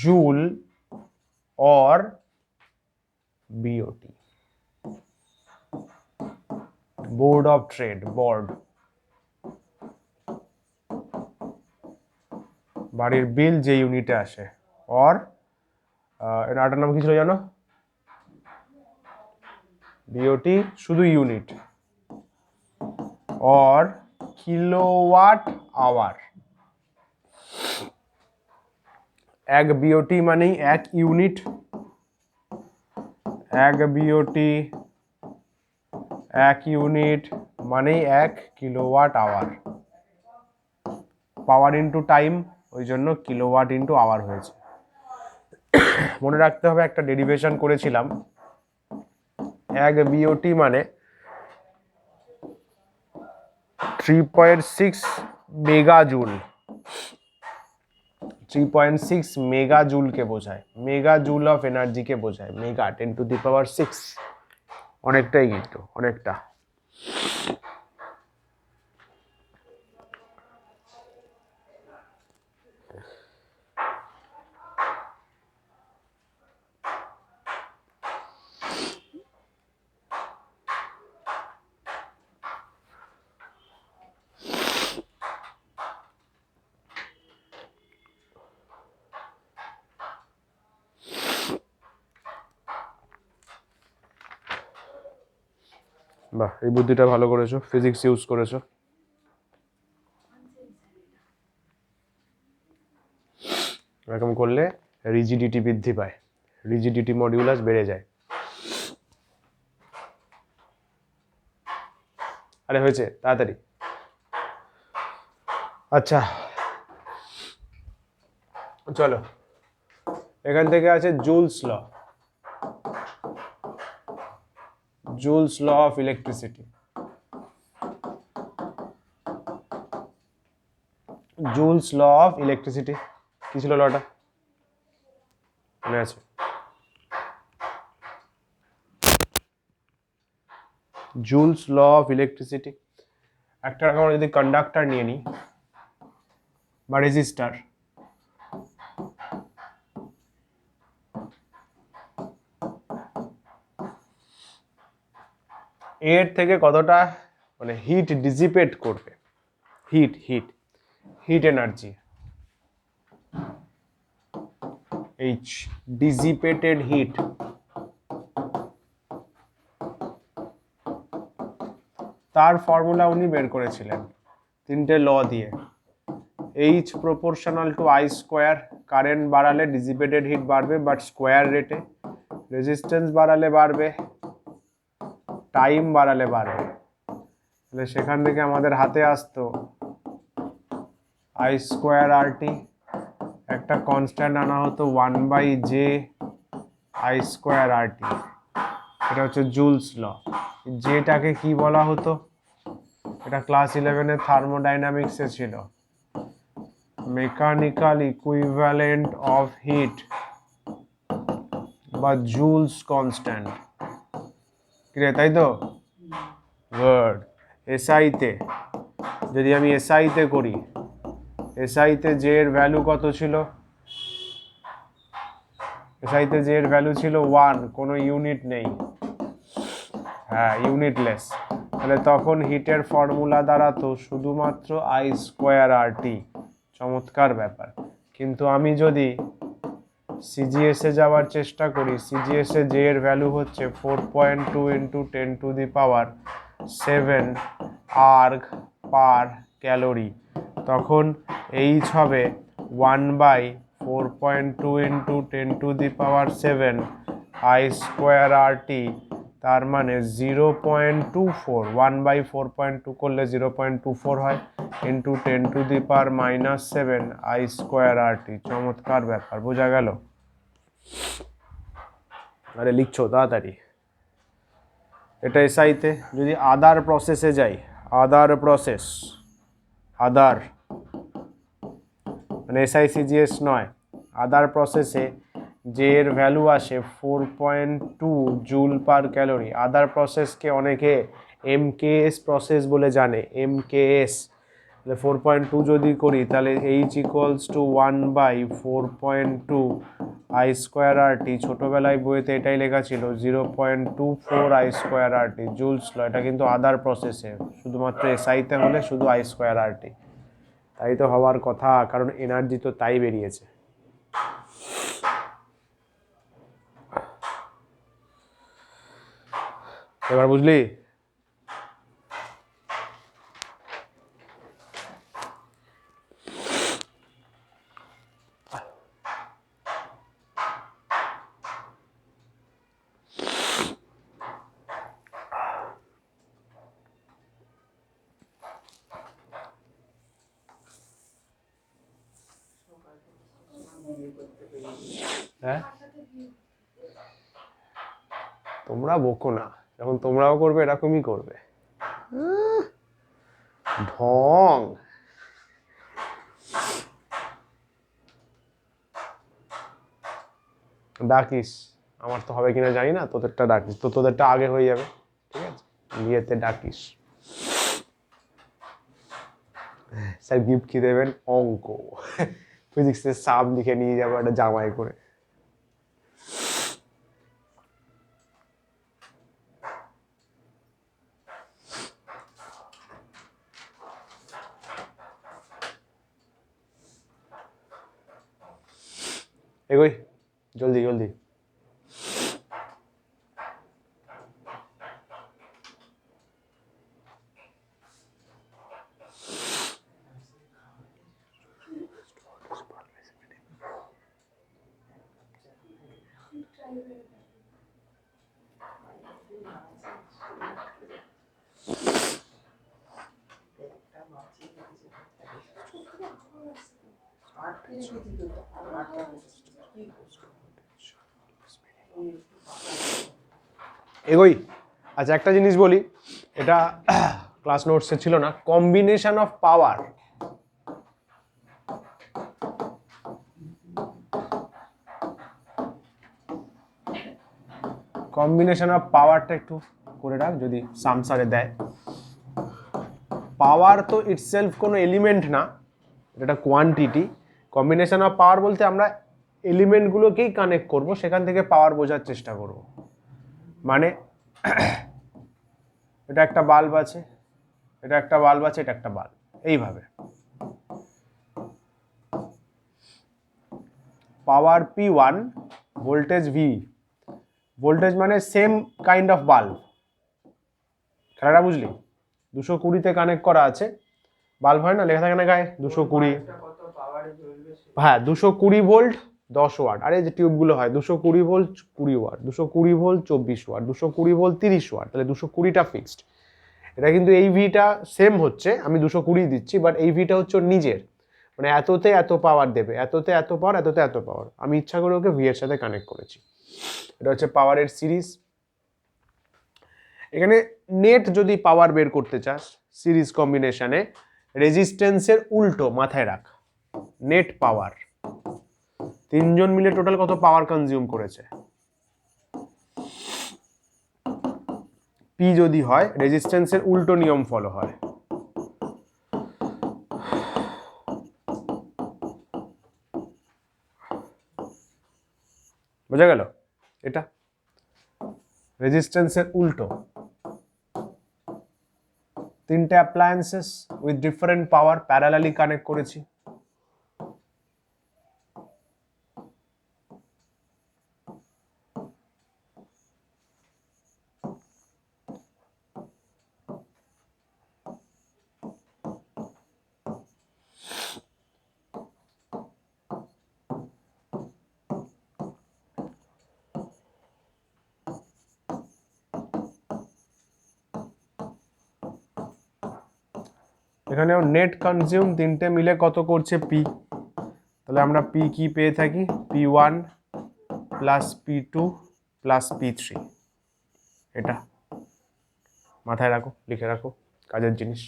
Speaker 1: জুল और BOT, board of trade, board, বাড়ির বিল যে ইউনিটে আসে, और এর আটার নাম কি ছিল জানো, বিওটি শুধু ইউনিট, और কিলোওয়াট আওয়ার। এক বিওটি মানেই এক ইউনিট, এক বিওটি এক ইউনিট মানেই এক kilowatt hour. Power into time, ওই জন্য কিলোওয়াট ইন্টু আওয়ার হয়েছে। মনে রাখতে হবে একটা ডেরিভেশন করেছিলাম, এক বিওটি মানে 3.6 মেগাজুল, 3.6 মেগাজুলকে বোঝায়, মেগাজুল অফ এনার্জিকে বোঝায়, মেগা 10⁶, অনেকটাই কিন্তু অনেকটা। বাহ, এই বুদ্ধিটা ভালো করেছো, ফিজিক্স ইউজ করেছো। এরকম করলে রিজিডিটি বৃদ্ধি পায়, রিজিডিটি মডিউলাস বেড়ে যায়। আরে হয়েছে, তাড়াতাড়ি। আচ্ছা চলো, এখান থেকে আছে Joule's law, Joule's law of electricity. Joule's law of electricity কি ছিল লটা, মনে আছে? জুলস ল অফ ইলেকট্রিসিটি, একটা রকম যদি কন্ডাক্টর নিয়ে নিই বা রেজিস্টার, এর থেকে কতটা মানে হিট ডিসিপেট করবে, heat heat heat energy, H, dissipated heat. তার ফর্মুলা উনি বের করেছিলেন তিনটে ল দিয়ে, H proportional to I square, current বাড়ালে ডিসিপেটেড হিট বাড়বে বাট স্কোয়ার রেটে, রেজিস্ট্যান্স বাড়ালে বাড়বে, টাইম বাড়ালে বাড়বে। তাহলে সেখান থেকে আমাদের হাতে আসতো আই স্কোয়ার আর টি, একটা একটা কনস্ট্যান্ট আনা হতো 1/J² RT, এটা হচ্ছে জুলস ল। যেটাকে কি বলা হতো, এটা ক্লাস 11-এ থার্মোডাইনামিক্সে ছিল, মেকানিক্যাল ইকুইভ্যালেন্ট অফ হিট বা জুলস কনস্ট্যান্ট। কি রে, তাই তো? গুড। এসআইতে যদি আমি এসআইতে করি, এসআইতে জে এর ভ্যালু কত ছিল? এসআইতে জে এর ভ্যালু ছিল 1, কোনো ইউনিট নেই, হ্যাঁ ইউনিটলেস। তাহলে তখন হিটের ফর্মুলা দাঁড়াতো শুধুমাত্র I²RT। চমৎকার ব্যাপার। কিন্তু আমি যদি সিজিএসে যাওয়ার চেষ্টা করি, সিজিএসে জে এর ভ্যালু হচ্ছে 4.2 × 10⁷ আর্গ পার ক্যালোরি, তখন এইচ হবে 1/4.2 × 10⁷ I²RT, তার মানে 0.24, 1/4.2 করলে 0.24 হয়, ইন্টু 10⁻⁻7 I²RT। চমৎকার ব্যাপার, বোঝা গেল? আরে লিখছো তাড়াতাড়ি। এটা এসআইতে। যদি আদার প্রসেসে যাই, আদার প্রসেস, আদার মানে এসআইসিজিএস নয়, আদার প্রসেসে যে এর ভ্যালু আসে 4.2 জুল পার ক্যালোরি। আদার প্রসেসকে অনেকে এমকেএস প্রসেস বলে জানে, এমকেএস। তাহলে 4.2 যদি করি তাহলে H = 1/4.2 I²RT। ছোটবেলায় বইতে এটাই লেখা ছিল 0.24 I²RT, জুলস ল। এটা কিন্তু আদার প্রসেসে, শুধুমাত্র এসআইতে হলে শুধু I²RT। তাই তো হওয়ার কথা, কারণ এনার্জি তো তাই বেরিয়েছে। এবার বুঝলি? হ্যাঁ, তোমরা বকো না, যখন তোমরাও করবে এরকমই করবে। ঢং। ডাকিস, আমার তো হবে কিনা জানি না, তোদেরটা ডাকিস, তো তোদেরটা আগে হয়ে যাবে, ঠিক আছে? বিয়েতে ডাকিস। স্যার গিফট কি দেবেন? অঙ্ক, ফিজিক্সের সাব লিখে নিয়ে যাবো একটা জামাই করে। এগোই, জলদি জলদি। এগোই। আচ্ছা, একটা জিনিস বলি, এটা ক্লাস নোটসে ছিল না, combination of power. Combination of পাওয়ারটা একটু করে রাখ, যদি সামসারে দেয়। পাওয়ার তো ইটসেলফ কোনো এলিমেন্ট না, এটা কোয়ান্টিটি। কম্বিনেশন অফ পাওয়ার বলতে আমরা এলিমেন্টগুলোকেই কানেক্ট করব, সেখান থেকে পাওয়ার বোঝার চেষ্টা করব। মানে এটা একটা বাল্ব আছে, এটা একটা বাল্ব আছে, এটা একটা বাল্ব, এইভাবে পাওয়ার P1, ভোল্টেজ V। ভোল্টেজ মানে সেম কাইন্ড অফ বাল্ব। খেলাটা বুঝলি? 220-তে কানেক্ট করা আছে, বাল্ব হয় না, লেখা থাকে না গায়ে 220। হ্যাঁ, 220 ভোল্ট 10 ওয়াট। আরে যে টিউবগুলো হয় 220 volt 20 watt, 220 volt 24 watt, 220 volt 30 watt, তাহলে 220টা ফিক্সড। এটা কিন্তু এই ভিটা সেম হচ্ছে, আমি 220 দিচ্ছি, বাট এই ভিটা হচ্ছে নিজের, মানে এততে এত পাওয়ার দেবে, এততে এত পাওয়ার, এততে এত পাওয়ার। আমি ইচ্ছা করে ওকে ভি এর সাথে কানেক্ট করেছি। এটা হচ্ছে পাওয়ারের সিরিজ। এখানে নেট যদি পাওয়ার বের করতে চাস সিরিজ কম্বিনেশনে, রেজিস্ট্যান্সের উল্টো মাথায় রাখ, নেট পাওয়ার। তিনজন মিলে টোটাল কত পাওয়ার কনজিউম করেছে, পি যদি হয় রেজিস্ট্যান্সের উল্টো নিয়ম ফলো হয়। বোঝা গেল? এটা রেজিস্ট্যান্সের উল্টো, তিনটে appliances with different power parallelly connect করেছি। এখানেও নেট কনজিউম তিনটে মিলে কত করছে পি, তাহলে আমরা পি কি পেয়ে থাকি, P1 plus P2 plus P3। এটা মাথায় রাখো, লিখে রাখো, কাজের জিনিস।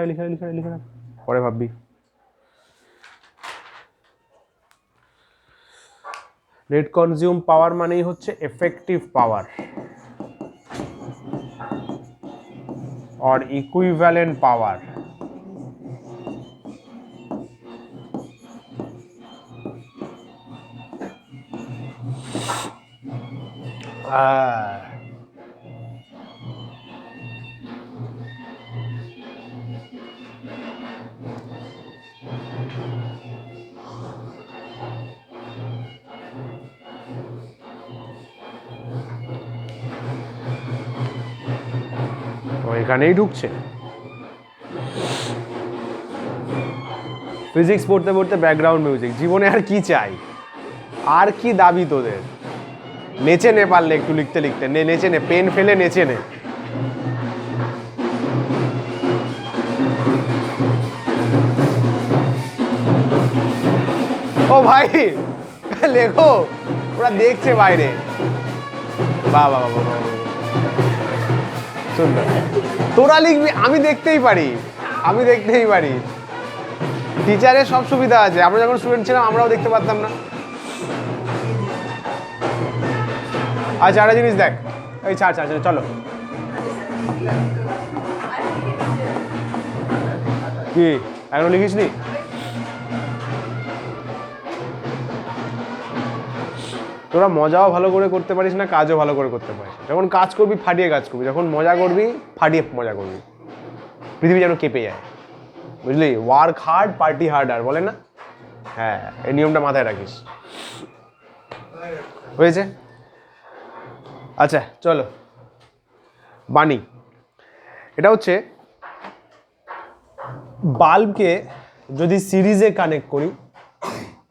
Speaker 1: লিখে রাখ, পরে ভাববি। নেট কনজিউম পাওয়ার মানেই হচ্ছে effective power or equivalent power। এখানেই ঢুকছে। ফিজিক্স পড়তে পড়তে ব্যাকগ্রাউন্ড মিউজিক, জীবনে আর কি চাই, আর কি দাবি তোদের? নেচে নে পারলে একটু লিখতে লিখতে, নেচে নে, পেন ফেলে নেচে নে। ও ভাই লেখো, ওরা দেখছে বাইরে। বাহ বাহ বাহ, সুন্দর। তোরা লিখবি, আমি দেখতেই পারি, আমি দেখতেই পারি। টিচারের সব সুবিধা আছে, আমরা যখন স্টুডেন্ট ছিলাম আমরাও দেখতে পারতাম না। আচ্ছা একটা জিনিস দেখ, এই ছাড় চলো। কি এখনো লিখিস নি? তোরা মজাও ভালো করে করতে পারিস না, কাজও ভালো করে করতে পারিস। যখন কাজ করবি ফাটিয়ে কাজ করবি, যখন মজা করবি ফাটিয়ে মজা করবি, পৃথিবী যেন কেঁপে যায়, বুঝলি? ওয়ার্ক হার্ড পার্টি হার্ডার বলে না? হ্যাঁ, এই নিয়মটা মাথায় রাখিস। হয়েছে? আচ্ছা চলো, বানি। এটা হচ্ছে বাল্বকে যদি সিরিজে কানেক্ট করি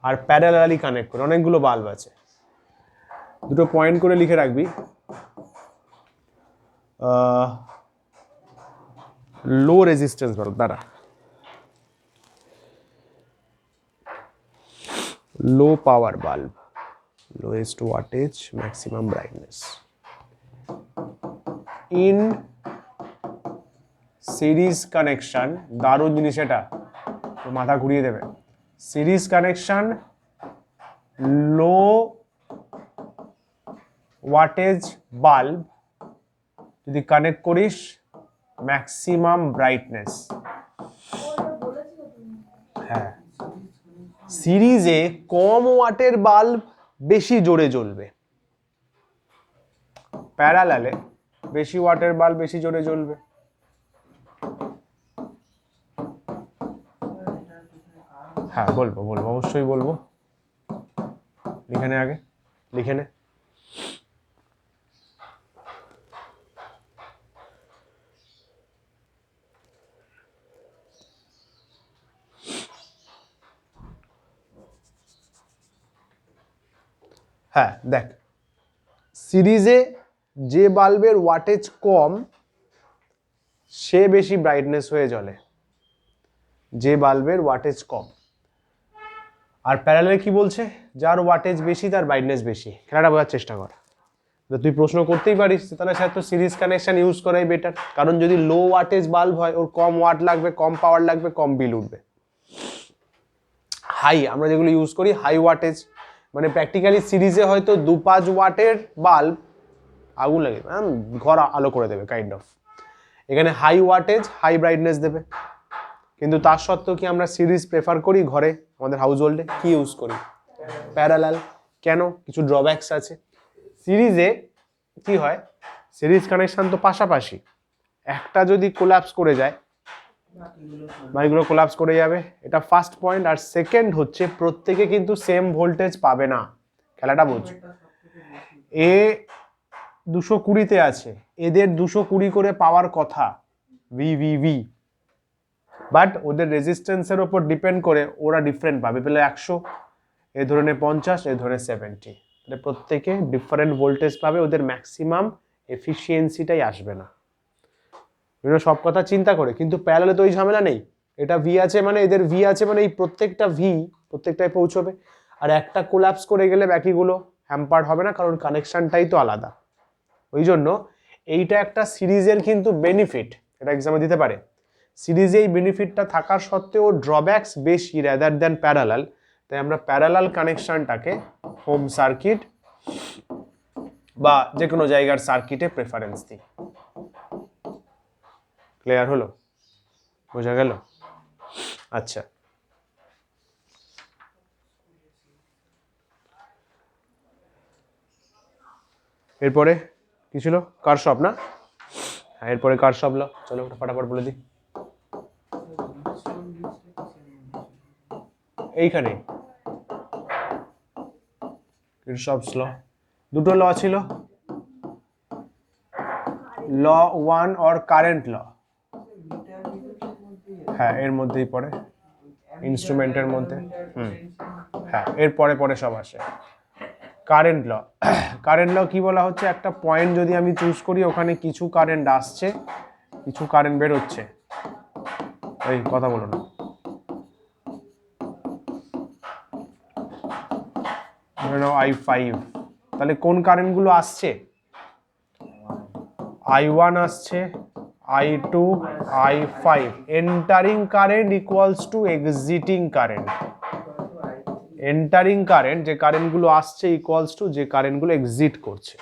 Speaker 1: আর প্যারালালি কানেক্ট করি, অনেকগুলো বাল্ব আছে, দুটো পয়েন্ট করে লিখে রাখবি। লো রেজিস্ট্যান্স বাল্ব দ্বারা, low power bulb, lowest wattage maximum brightness, in series connection. দারুণ জিনিস এটা, মাথা ঘুরিয়ে দেবে। Series connection, low wattage bulb যদি কানেক্ট করিস, ম্যাক্সিমাম ব্রাইটনেস। হ্যাঁ, সিরিজে কম ওয়াটের বাল্ব বেশি জোরে জ্বলবে, প্যারালালে বেশি ওয়াটের বাল্ব বেশি জোরে জ্বলবে। হ্যাঁ বলবো অবশ্যই বলবো, লিখে নে আগে, লিখে নে। হ্যাঁ দেখ, সিরিজে যে বাল্বের ওয়াটেজ কম সে বেশি ব্রাইটনেস হয়ে জ্বলে, যে বাল্বের ওয়াটেজ কম। আর প্যারালালে কি বলছে, যার ওয়াটেজ বেশি তার ব্রাইটনেস বেশি। খেলাটা বোঝার চেষ্টা কর। তুই প্রশ্ন করতেই পারিস তাহলে স্যার তো সিরিজ কানেকশন ইউজ করাই বেটার, কারণ যদি লো ওয়াটেজ বাল্ব হয় ওর কম ওয়াট লাগবে, কম পাওয়ার লাগবে, কম বিল উঠবে। হাই আমরা যেগুলো ইউজ করি হাই ওয়াটেজ, মানে প্র্যাকটিক্যালি সিরিজে হয়তো 2-5 ওয়াটের বাল্ব আগুন লাগে ঘর আলো করে দেবে কাইন্ড অফ। এখানে হাই ওয়াটেজ হাই ব্রাইটনেস দেবে, কিন্তু তার সত্ত্বেও কি আমরা সিরিজ প্রেফার করি ঘরে? আমাদের হাউস হোল্ডে কি ইউজ করি? প্যারালাল। কেন? কিছু ড্রব্যাকস আছে। সিরিজে কি হয়, সিরিজ কানেকশন তো পাশাপাশি, একটা যদি কোলাপস করে যায় বাকিগুলো কোলাপস করে যাবে, এটা ফার্স্ট পয়েন্ট। আর সেকেন্ড হচ্ছে প্রত্যেকে কিন্তু সেম ভোল্টেজ পাবে না। খেলাটা বোঝো, এ 220-তে আছে, এদের 220 করে পাওয়ার কথা ভিভিভি, বাট ওদের রেজিস্ট্যান্সের উপর ডিপেন্ড করে ওরা ডিফারেন্ট পাবে। পেলে 100, এ ধরনের 50, এ ধরনের 70, তাহলে প্রত্যেকে ডিফারেন্ট ভোল্টেজ পাবে, ওদের ম্যাক্সিমাম এফিসিয়েন্সিটাই আসবে না। সব কথা চিন্তা করে, কিন্তু প্যারালালে তো ওই ঝামেলা নেই। এটা ভি আছে মানে এদের ভি আছে মানে এই প্রত্যেকটা ভি প্রত্যেকটায় পৌঁছবে, আর একটা কোলাপস করে গেলে বাকিগুলো হ্যাম্পার্ড হবে না, কারণ কানেকশনটাই তো আলাদা। ওই জন্য এইটা একটা সিরিজের কিন্তু বেনিফিট, এটা এক্সামে দিতে পারে। সিরিজে এই বেনিফিটটা থাকার সত্ত্বেও ড্রব্যাকস বেশি রাদার দ্যান প্যারালাল, তাই আমরা প্যারালাল কানেকশনটাকে হোম সার্কিট বা যে কোনো জায়গার সার্কিটে প্রেফারেন্স দিই। ক্লিয়ার হলো? বোঝা গেল? আচ্ছা, এরপরে কি ছিল? কারশফ না? হ্যাঁ, এরপরে কারশফ ল। চলো ওটা ফটাফট বলে দিই। এইখানে কিরশফস ল, দুটো ল ছিল, ল 1 আর কারেন্ট ল। হ্যাঁ, এর মধ্যেই পড়ে, ইনস্ট্রুমেন্টের মধ্যে। হ্যাঁ, এর পরে পরে সব আসে। কারেন্ট ল, কারেন্ট ল কি বলা হচ্ছে, একটা পয়েন্ট যদি আমি চুজ করি ওখানে কিছু কারেন্ট আসছে কিছু কারেন্ট বের হচ্ছে। এই কথা বলো না, I5, তাহলে কোন কারেন্টগুলো আসছে? I1 আসছে, I2, I5। Entering current equals to exciting current. Entering current যে কারেন্টগুলো আসছে ইকুয়ালস টু যে কারেন্টগুলো এক্সিট করছে।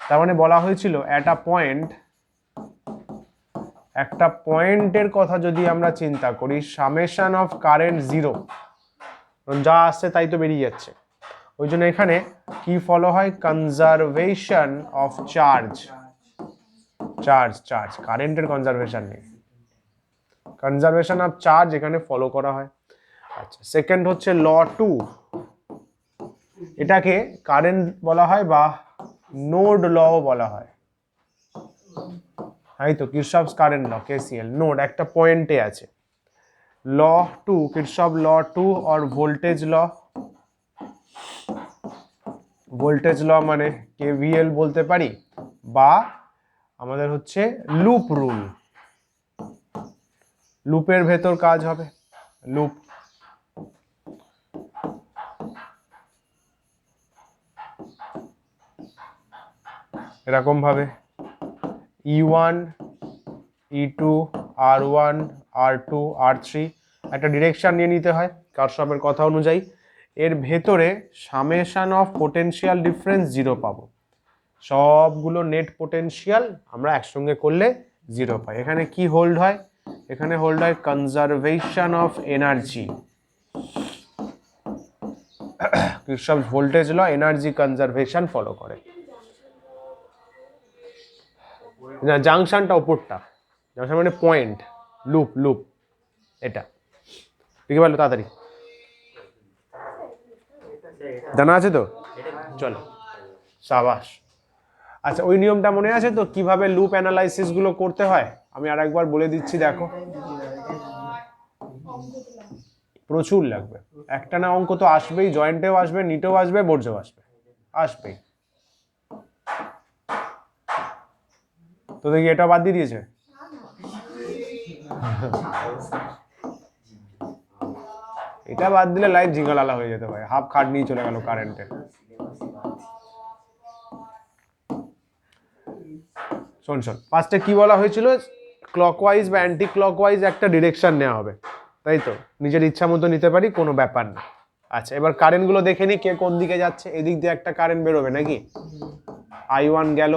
Speaker 1: তার মানে বলা হয়েছিল একটা পয়েন্টের কথা যদি আমরা চিন্তা করি, সামেশন অফ কারেন্ট 0, যা আসছে তাই তো বেরিয়ে যাচ্ছে। ওই জন্য এখানে কি ফলো হয়? Conservation of charge. চার্জ কারেন্টের কনজারভেশন নেই, কনজারভেশন অফ চার্জ এখানে ফলো করা হয়। আচ্ছা, সেকেন্ড হচ্ছে ল 2, এটাকে কারেন্ট বলা হয় বা নোড ল বলা হয়। তাই তো কিরশফস কারেন্ট ল, কেসিএল। নোড একটা পয়েন্টে আছে। ল 2, কিরশফ ল 2 আর ভোল্টেজ ল। ভোল্টেজ ল মানে কেভিএল বলতে পারি, বা আমাদের হচ্ছে লুপ রুল, লুপের ভেতর কাজ হবে। লুপ এরকম ভাবে E1, E2, R1, R2, R3 একটা ডিরেকশন নিয়ে নিতে হয় কারশফের কথা অনুযায়ী। এর ভেতরে সামেশন অফ পোটেনশিয়াল ডিফারেন্স 0 পাবো। সবগুলো নেট পোটেনশিয়াল আমরা একসঙ্গে করলে 0 পাই। এখানে কি হোল্ড হয়? এখানে হোল্ড হয় conservation of energy. Kirchhoff voltage law energy conservation follow করে। না, জাংশনটা উপরটা, জাংশন মানে পয়েন্ট, লুপ এটা বুঝতে পারলো? তাড়াতাড়ি জানা আছে তো? চলো, সাবাস। আচ্ছা, ওই নিয়মটা মনে আছে তো কিভাবে লুপ অ্যানালাইসিস গুলো করতে হয়? আমি আর একবার বলে দিচ্ছি, দেখো। প্রচুর লাগবে, একটা না অঙ্ক তো আসবেই, জয়েন্টেও আসবে, নিটেও আসবে, বোর্ডেও আসবেই। তো দেখি এটা বাদ দিয়ে দিয়েছে। এটা বাদ দিলে লাইফ ঝিঙ্গালালা হয়ে যেতে পারে, হাফ খাট নিয়ে চলে গেল কারেন্টে। শোন শোন, ফার্স্টে কি বলা হয়েছিল, ক্লকওয়াইজ বা অ্যান্টি ক্লকওয়াইজ একটা ডিরেকশন নেওয়া হবে, তাই তো? নিজের ইচ্ছা মতো নিতে পারি, কোনো ব্যাপার না। আচ্ছা, এবার কারেন্টগুলো দেখে নি কে কোন দিকে যাচ্ছে। এদিক দিয়ে একটা কারেন্ট বেরোবে নাকি, I1 গেল।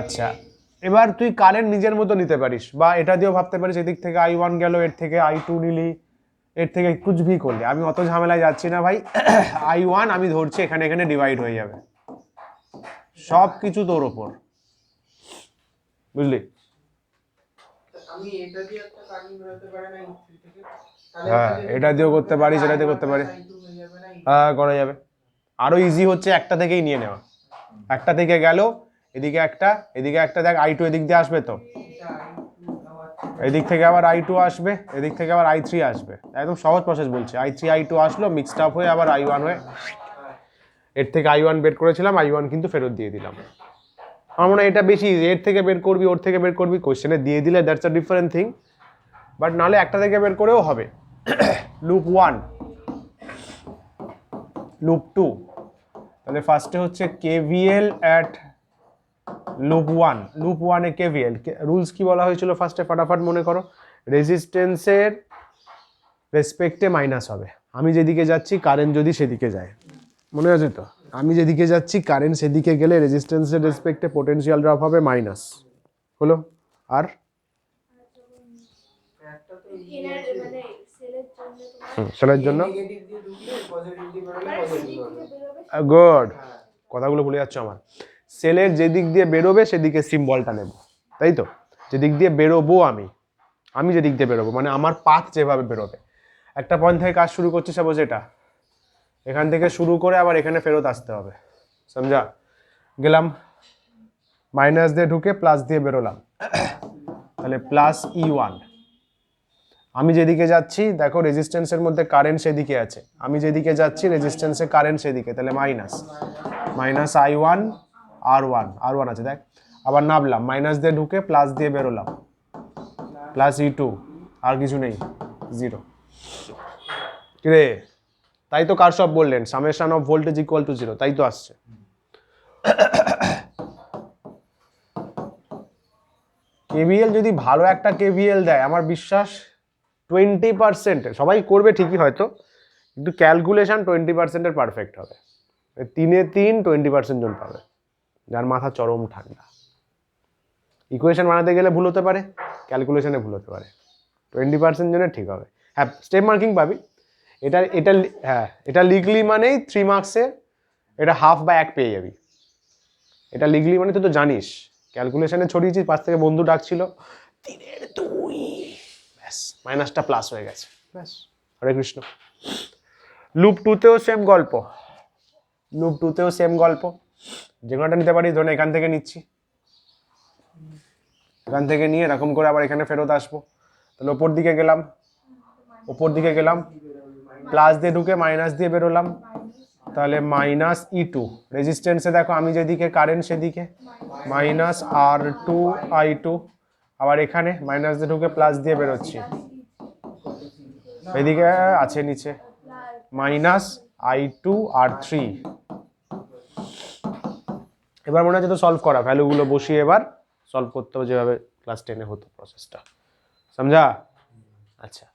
Speaker 1: আচ্ছা, এবার তুই কারেন্ট নিজের মতো নিতে পারিস, বা এটা দিয়েও ভাবতে পারিস এদিক থেকে I1 গেল, এর থেকে I2 নিলি, এর থেকে কুচভি করলি। আমি অত ঝামেলায় যাচ্ছি না ভাই। I1 আমি ধরছি এখানে এখানে ডিভাইড হয়ে যাবে, সব কিছু তোর ওপর, বুঝলি?
Speaker 2: আমি এটা দিয়ে একটা কারেন্ট বেরোতে পারে না ইনফিনিটি থেকে,
Speaker 1: হ্যাঁ, এটা দিয়েও করতে পারিস, এটা দিয়ে করতে পারিস, হ্যাঁ করা যাবে। আরো ইজি হচ্ছে একটা থেকেই নিয়ে নেওয়া, একটা থেকে গেল, এদিকে একটা, এদিকে একটা, দেখ I2 এদিক দিয়ে আসবে, তো এদিক থেকে আবার I2 আসবে, এদিক থেকে আবার I3 আসবে। একদম সহজ প্রসেস বলছে, I3 I2 আসলো, মিক্সড আপ হয়ে আবার I1 হয়ে, এর থেকে I1 বের করেছিলাম, I1 কিন্তু ফেরত দিয়ে দিলাম। আমার মনে হয় এটা বেশি, এর থেকে বের করবি, ওর থেকে বের করবি, কোশ্চেনে দিয়ে দিলে that's a different thing, but নাহলে একটা থেকে বের করেও হবে। লুপ 1, লুপ 2, তাহলে ফার্স্টে হচ্ছে KVL at loop 1। Loop 1 A KVL rules কি বলা হয়েছিল ফার্স্টে, ফটাফট মনে করো। রেজিস্ট্যান্সের রেসপেক্টে মাইনাস হবে, আমি যেদিকে যাচ্ছি কারেন্ট যদি সেদিকে যায়, মনে আছে তো? আমি যেদিকে যাচ্ছি কারেন্ট সেদিকে গেলে রেজিস্ট্যান্সের রেসপেক্টে পটেনশিয়াল ড্রপ হবে মাইনাস, হলো? আর সেলের জন্য গুড, কথাগুলো ভুলে যাচ্ছ আমার। সেলের যেদিক দিয়ে বেরোবে সেদিকে সিম্বলটা নেব, তাই তো? যেদিক দিয়ে বেরোবো আমি যেদিক দিয়ে বেরোবো, মানে আমার পাথ যেভাবে বেরোবে। একটা পয়েন্ট থেকে কাজ শুরু করছি, সাপোজ এটা, এখান থেকে শুরু করে আবার এখানে ফেরত আসতে হবে, সমঝা? গেলাম, মাইনাস দিয়ে ঢুকে প্লাস দিয়ে বেরোলাম, তাহলে প্লাস E1। আমি যেদিকে যাচ্ছি দেখো রেজিস্ট্যান্সের মধ্যে কারেন্ট সেদিকে আছে, আমি যেদিকে যাচ্ছি রেজিস্ট্যান্সে কারেন্ট সেদিকে, তাহলে মাইনাস I1 R1 আছে দেখ। আবার নামলাম, মাইনাস দিয়ে ঢুকে প্লাস দিয়ে বেরোলাম, প্লাস E2, আর কিছু নেই, 0। রে, তাই তো কারশফ বললেন summation of voltage equal to 0, তাই তো আসছে। KVL যদি ভালো একটা KVL দেয়, আমার বিশ্বাস 20%, সবাই করবে ঠিকই হয়তো, কিন্তু ক্যালকুলেশন 20%-এর পারফেক্ট হবে। 3-এ 3, 20% জন পাবে, যার মাথা চরম ঠান্ডা। ইকুয়েশন বানাতে গেলে ভুল হতে পারে, ক্যালকুলেশনে ভুল হতে পারে, 20% জনের ঠিক হবে। হ্যাঁ, স্টেপ মার্কিং পাবি। এটা লিগলি মানেই 3 মার্কসের, এটা হাফ বা 1 পেয়ে যাবি। এটা লিগলি মানে তুই তো জানিস, ক্যালকুলেশনে ছড়িয়েছি, পাশ থেকে বন্ধু ডাকছিল 3-এর 2, ব্যাস মাইনাসটা প্লাস হয়ে গেছে, ব্যাস। হরে কৃষ্ণ। লুপ 2-তেও সেম গল্প, যে কোনোটা নিতে পারি, ধরুন এখান থেকে নিচ্ছি, এখান থেকে নিয়ে এরকম করে আবার এখানে ফেরত আসবো, তাহলে ওপর দিকে গেলাম, প্লাস দিয়ে ঢুকে মাইনাস দিয়ে বেরোলাম, তাহলে মাইনাস E2। রেজিস্ট্যান্সে দেখো আমি যেদিকে কারেন্ট সেদিকে, মাইনাস R2 I2, আবার এখানে মাইনাস দিয়ে ঢুকে প্লাস দিয়ে বেরোচ্ছি, এদিকে আছে নিচে মাইনাস I2 R3। এবার মনে হচ্ছে তো সলভ করা, ভ্যালুগুলো বসিয়ে এবার সলভ করতে হবে যেভাবে ক্লাস 10-এ হতো প্রসেসটা, সমঝা? আচ্ছা,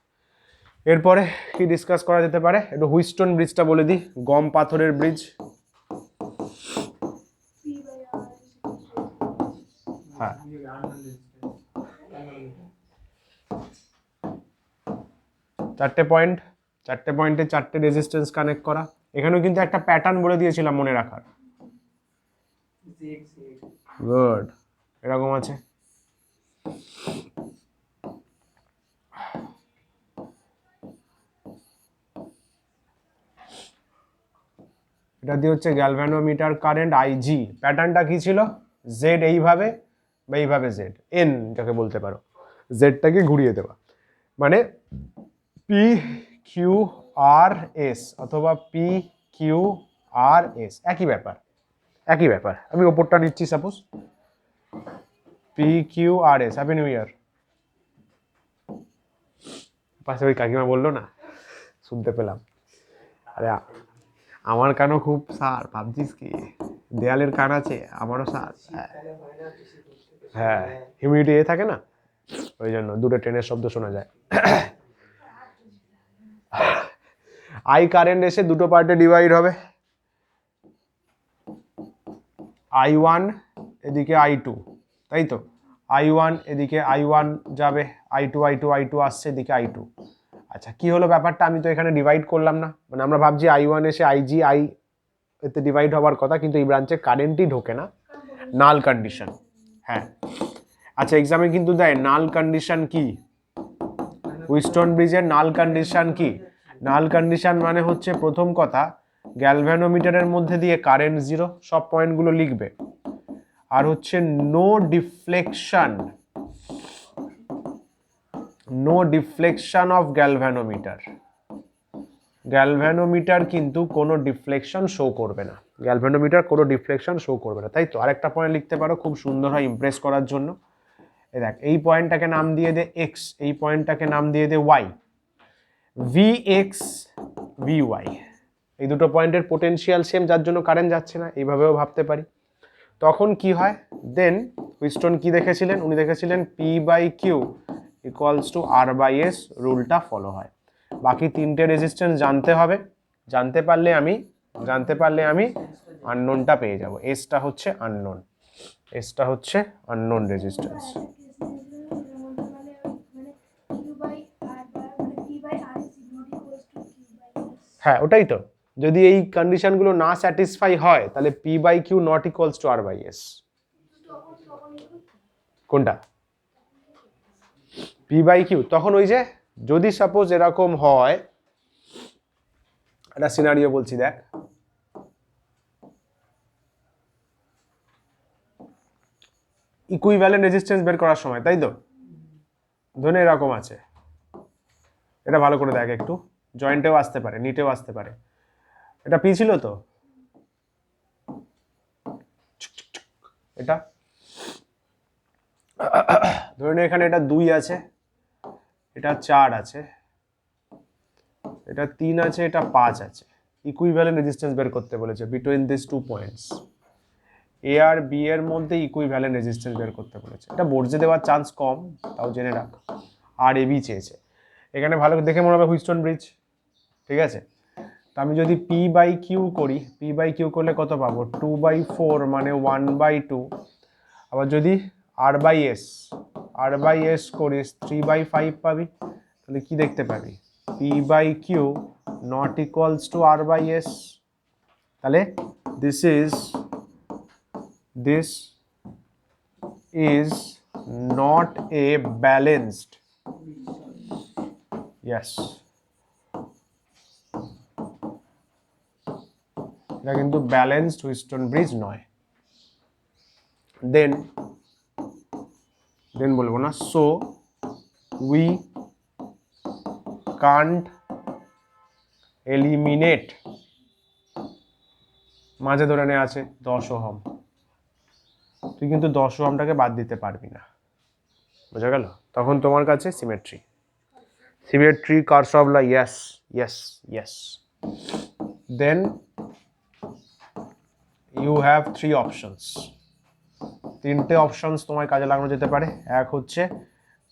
Speaker 1: এরপরে কি ডিসকাস করা যেতে পারে, একটু হুইস্টন ব্রিজটা বলে দিই, গম পাথরের ব্রিজ। হ্যাঁ, চারটে পয়েন্টে 4টে রেজিস্ট্যান্স কানেক্ট করা। এখানেও কিন্তু একটা প্যাটার্ন বলে দিয়েছিলাম মনে রাখার, গুড, এরকম আছে। এটা দিয়ে হচ্ছে গ্যালভানোমিটার কারেন্ট IG। প্যাটার্নটা কি ছিল, জেড এইভাবে বা এইভাবে জেড, এন যাকে বলতে পারো, জেডটাকে ঘুরিয়ে দেওয়া, মানে PQRS অথবা PQRS, একই ব্যাপার। আমি ওপরটা নিচ্ছি, suppose PQRS, happy new year. পাশে ওই কাকিমা বললো না, শুনতে পেলাম। আরে আমার কানও খুব সার, ভাবছিস কি দেয়ালের কান আছে আমারও সার। হ্যাঁ, হিউমিডিটি থাকে না, ওই জন্য দুটো ট্রেনের শব্দ শোনা যায়। আই কারেন্ট এসে দুটো পার্টে ডিভাইড হবে, I1 এদিকে I2, তাই তো? I1 এদিকে I1 যাবে, I2 আসছে এদিকে I2। আচ্ছা, কি হলো ব্যাপারটা, আমি তো এখানে ডিভাইড করলাম না, মানে আমরা ভাবছি I1 এসে IG এতে ডিভাইড হওয়ার কথা, কিন্তু এই ব্রাঞ্চে কারেন্টই ঢোকে না, নাল কন্ডিশন। হ্যাঁ, আচ্ছা এক্সামে কিন্তু দেয় নাল কন্ডিশন কি, হুইস্টন ব্রিজের নাল কন্ডিশন কি? নাল কন্ডিশন মানে হচ্ছে প্রথম কথা, গ্যালভ্যানোমিটারের মধ্যে দিয়ে কারেন্ট জিরো, সব পয়েন্টগুলো লিখবে। আর হচ্ছে নো ডিফ্লেকশন অফ গ্যালভ্যানোমিটার। গ্যালভ্যানোমিটার কিন্তু কোনো ডিফ্লেকশন শো করবে না, তাই তো? আরেকটা পয়েন্ট লিখতে পারো, খুব সুন্দর হয় ইমপ্রেস করার জন্য। দেখ, এই পয়েন্টটাকে নাম দিয়ে দে এক্স, এই পয়েন্টটাকে নাম দিয়ে দে ওয়াই, Vx Vy, এই দুটো পয়েন্টের পোটেনশিয়াল সেম, যার জন্য কারেন্ট যাচ্ছে না, এইভাবেও ভাবতে পারি। তখন কি হয়, দেন হুইস্টন কি দেখেছিলেন, উনি দেখেছিলেন P/Q equals to R/S রুলটা follow হয়। বাকি তিনটে রেজিস্ট্যান্স জানতে হবে, জানতে পারলে আমি আননোনটা পেয়ে যাব। এসটা হচ্ছে আননোন রেজিস্ট্যান্স। হ্যাঁ, ওটাই তো, যদি এই কন্ডিশনগুলো না স্যাটিসফাই হয় তাহলে P/Q not equals to R/S। কোনটা P/Q? তখন ওই যে যদি সাপোজ এরকম হয়, একটা সিনারিও বলছি দেখ, ইকুইভ্যালেন্ট রেজিস্ট্যান্স বের করার সময়, তাই তো? ধরে এরকম আছে, এটা ভালো করে দেখ একটু, জয়েন্টেও আসতে পারে, নিটেও আসতে পারে। এটা পি ছিল তো, এটা ধরে নে এখানে এটা 2 আছে, এটা 4 আছে, এটা 3 আছে, এটা 5 আছে। ইকুইভ্যালেন্ট রেজিস্ট্যান্স বের করতে বলেছে between this two points, A আর বি এর মধ্যে ইকুইভ্যালেন্ট রেজিস্ট্যান্স বের করতে বলেছে। এটা বোর্ডে দেওয়ার চান্স কম, তাও জেনে রাখ। আর এ বি চেয়েছে, এখানে ভালো দেখে মনে হবে হুইস্টন ব্রিজ, ঠিক আছে? তা আমি যদি P/Q করি, P/Q করলে কত পাবো, 2/4 মানে 1/2। আবার যদি R/S করিস 3/5 পাবি, তাহলে কি দেখতে পাবি, P/Q not equals to R/S। তাহলে this is not a balanced, yes, এটা কিন্তু ব্যালেন্সড হুইস্টন ব্রিজ নয়। দেন বলবো না, সো উই কান্ট এলিমিনেট, মাঝে ধরে নে আছে 10 ওহম, তুই কিন্তু 10 ওহমটাকে বাদ দিতে পারবি না, বোঝা গেল? তখন তোমার কাছে symmetry Kirchhoff's law, yes, then you have 3 options, তিনটে অপশনস তোমার কাজে লাগানো যেতে পারে। এক হচ্ছে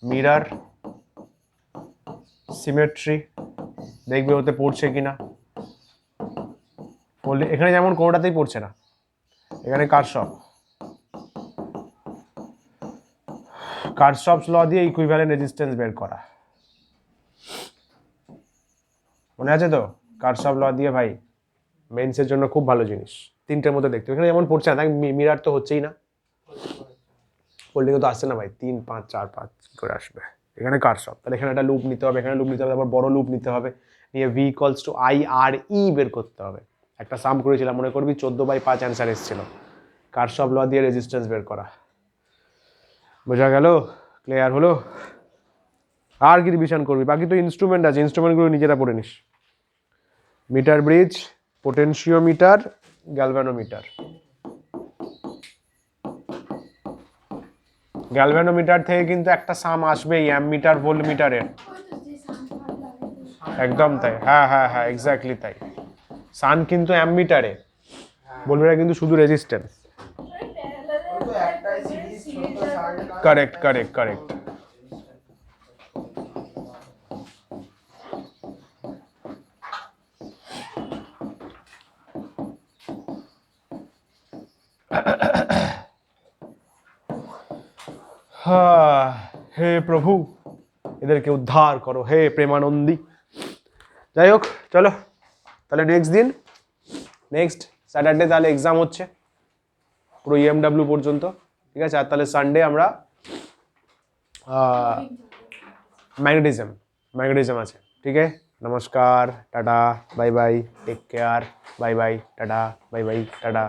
Speaker 1: মিরর সিমেট্রি, দেখবে ওতে পড়ছে কিনা, বললে এখানে যেমন কোনোটাতেই পড়ছে না, এখানে কারশফস ল দিয়ে ইকুইভ্যালেন্ট রেজিস্ট্যান্স বের করা, মনে আছে তো? কারশফ ল দিয়ে ভাই মেইনসের জন্য খুব ভালো জিনিস, তিনটের মধ্যে দেখতে, এখানে যেমন পড়ছে না, দেখ মিরর তো হচ্ছেই না, হোল্ডিংয়ে তো আসছে না ভাই, 3 5 4 5 করে আসবে, এখানে কারশফ, তাহলে এখানে একটা লুপ নিতে হবে, এখানে লুপ নিতে হবে, তারপর বড় লুপ নিতে হবে, নিয়ে V ইকুয়ালস টু IRE বের করতে হবে। একটা সাম করেছিলাম মনে করবি, 14/5 অ্যান্সার এসেছিল, কারশফ ল দিয়ে রেজিস্ট্যান্স বের করা। বোঝা গেল? ক্লিয়ার হলো? আর কি রিভিশন করবি? বাকি তো ইনস্ট্রুমেন্ট আছে, ইনস্ট্রুমেন্টগুলো নিজেরা পড়ে নিস, meter bridge, potentiometer, galvanometer. Galvanometer থেকে কিন্তু একটা সাম আসবেই অ্যামমিটার ভোল্টমিটারের, একদম তাই, হ্যাঁ হ্যাঁ হ্যাঁ, এক্স্যাক্টলি তাই। সান কিন্তু অ্যামমিটারে, বলবে না কিন্তু শুধু রেজিস্ট্যান্স।
Speaker 2: ওই তো একটাই সিরিজ ছোট শার্ট
Speaker 1: কারেক্ট কারেক্ট কারেক্ট। হে প্রভু, এদেরকে উদ্ধার করো হে প্রেমানন্দী। যাই হোক, চলো তাহলে নেক্সট দিন, নেক্সট স্যাটারডে তাহলে এক্সাম হচ্ছে পুরো ইএমডাব্লিউ পর্যন্ত, ঠিক আছে। আর তাহলে সানডে আমরা ম্যাগনেটিজম, ম্যাগনেটিজম আছে, ঠিক আছে। নমস্কার, tata, bye bye, take care, bye bye, tata, bye bye, tata.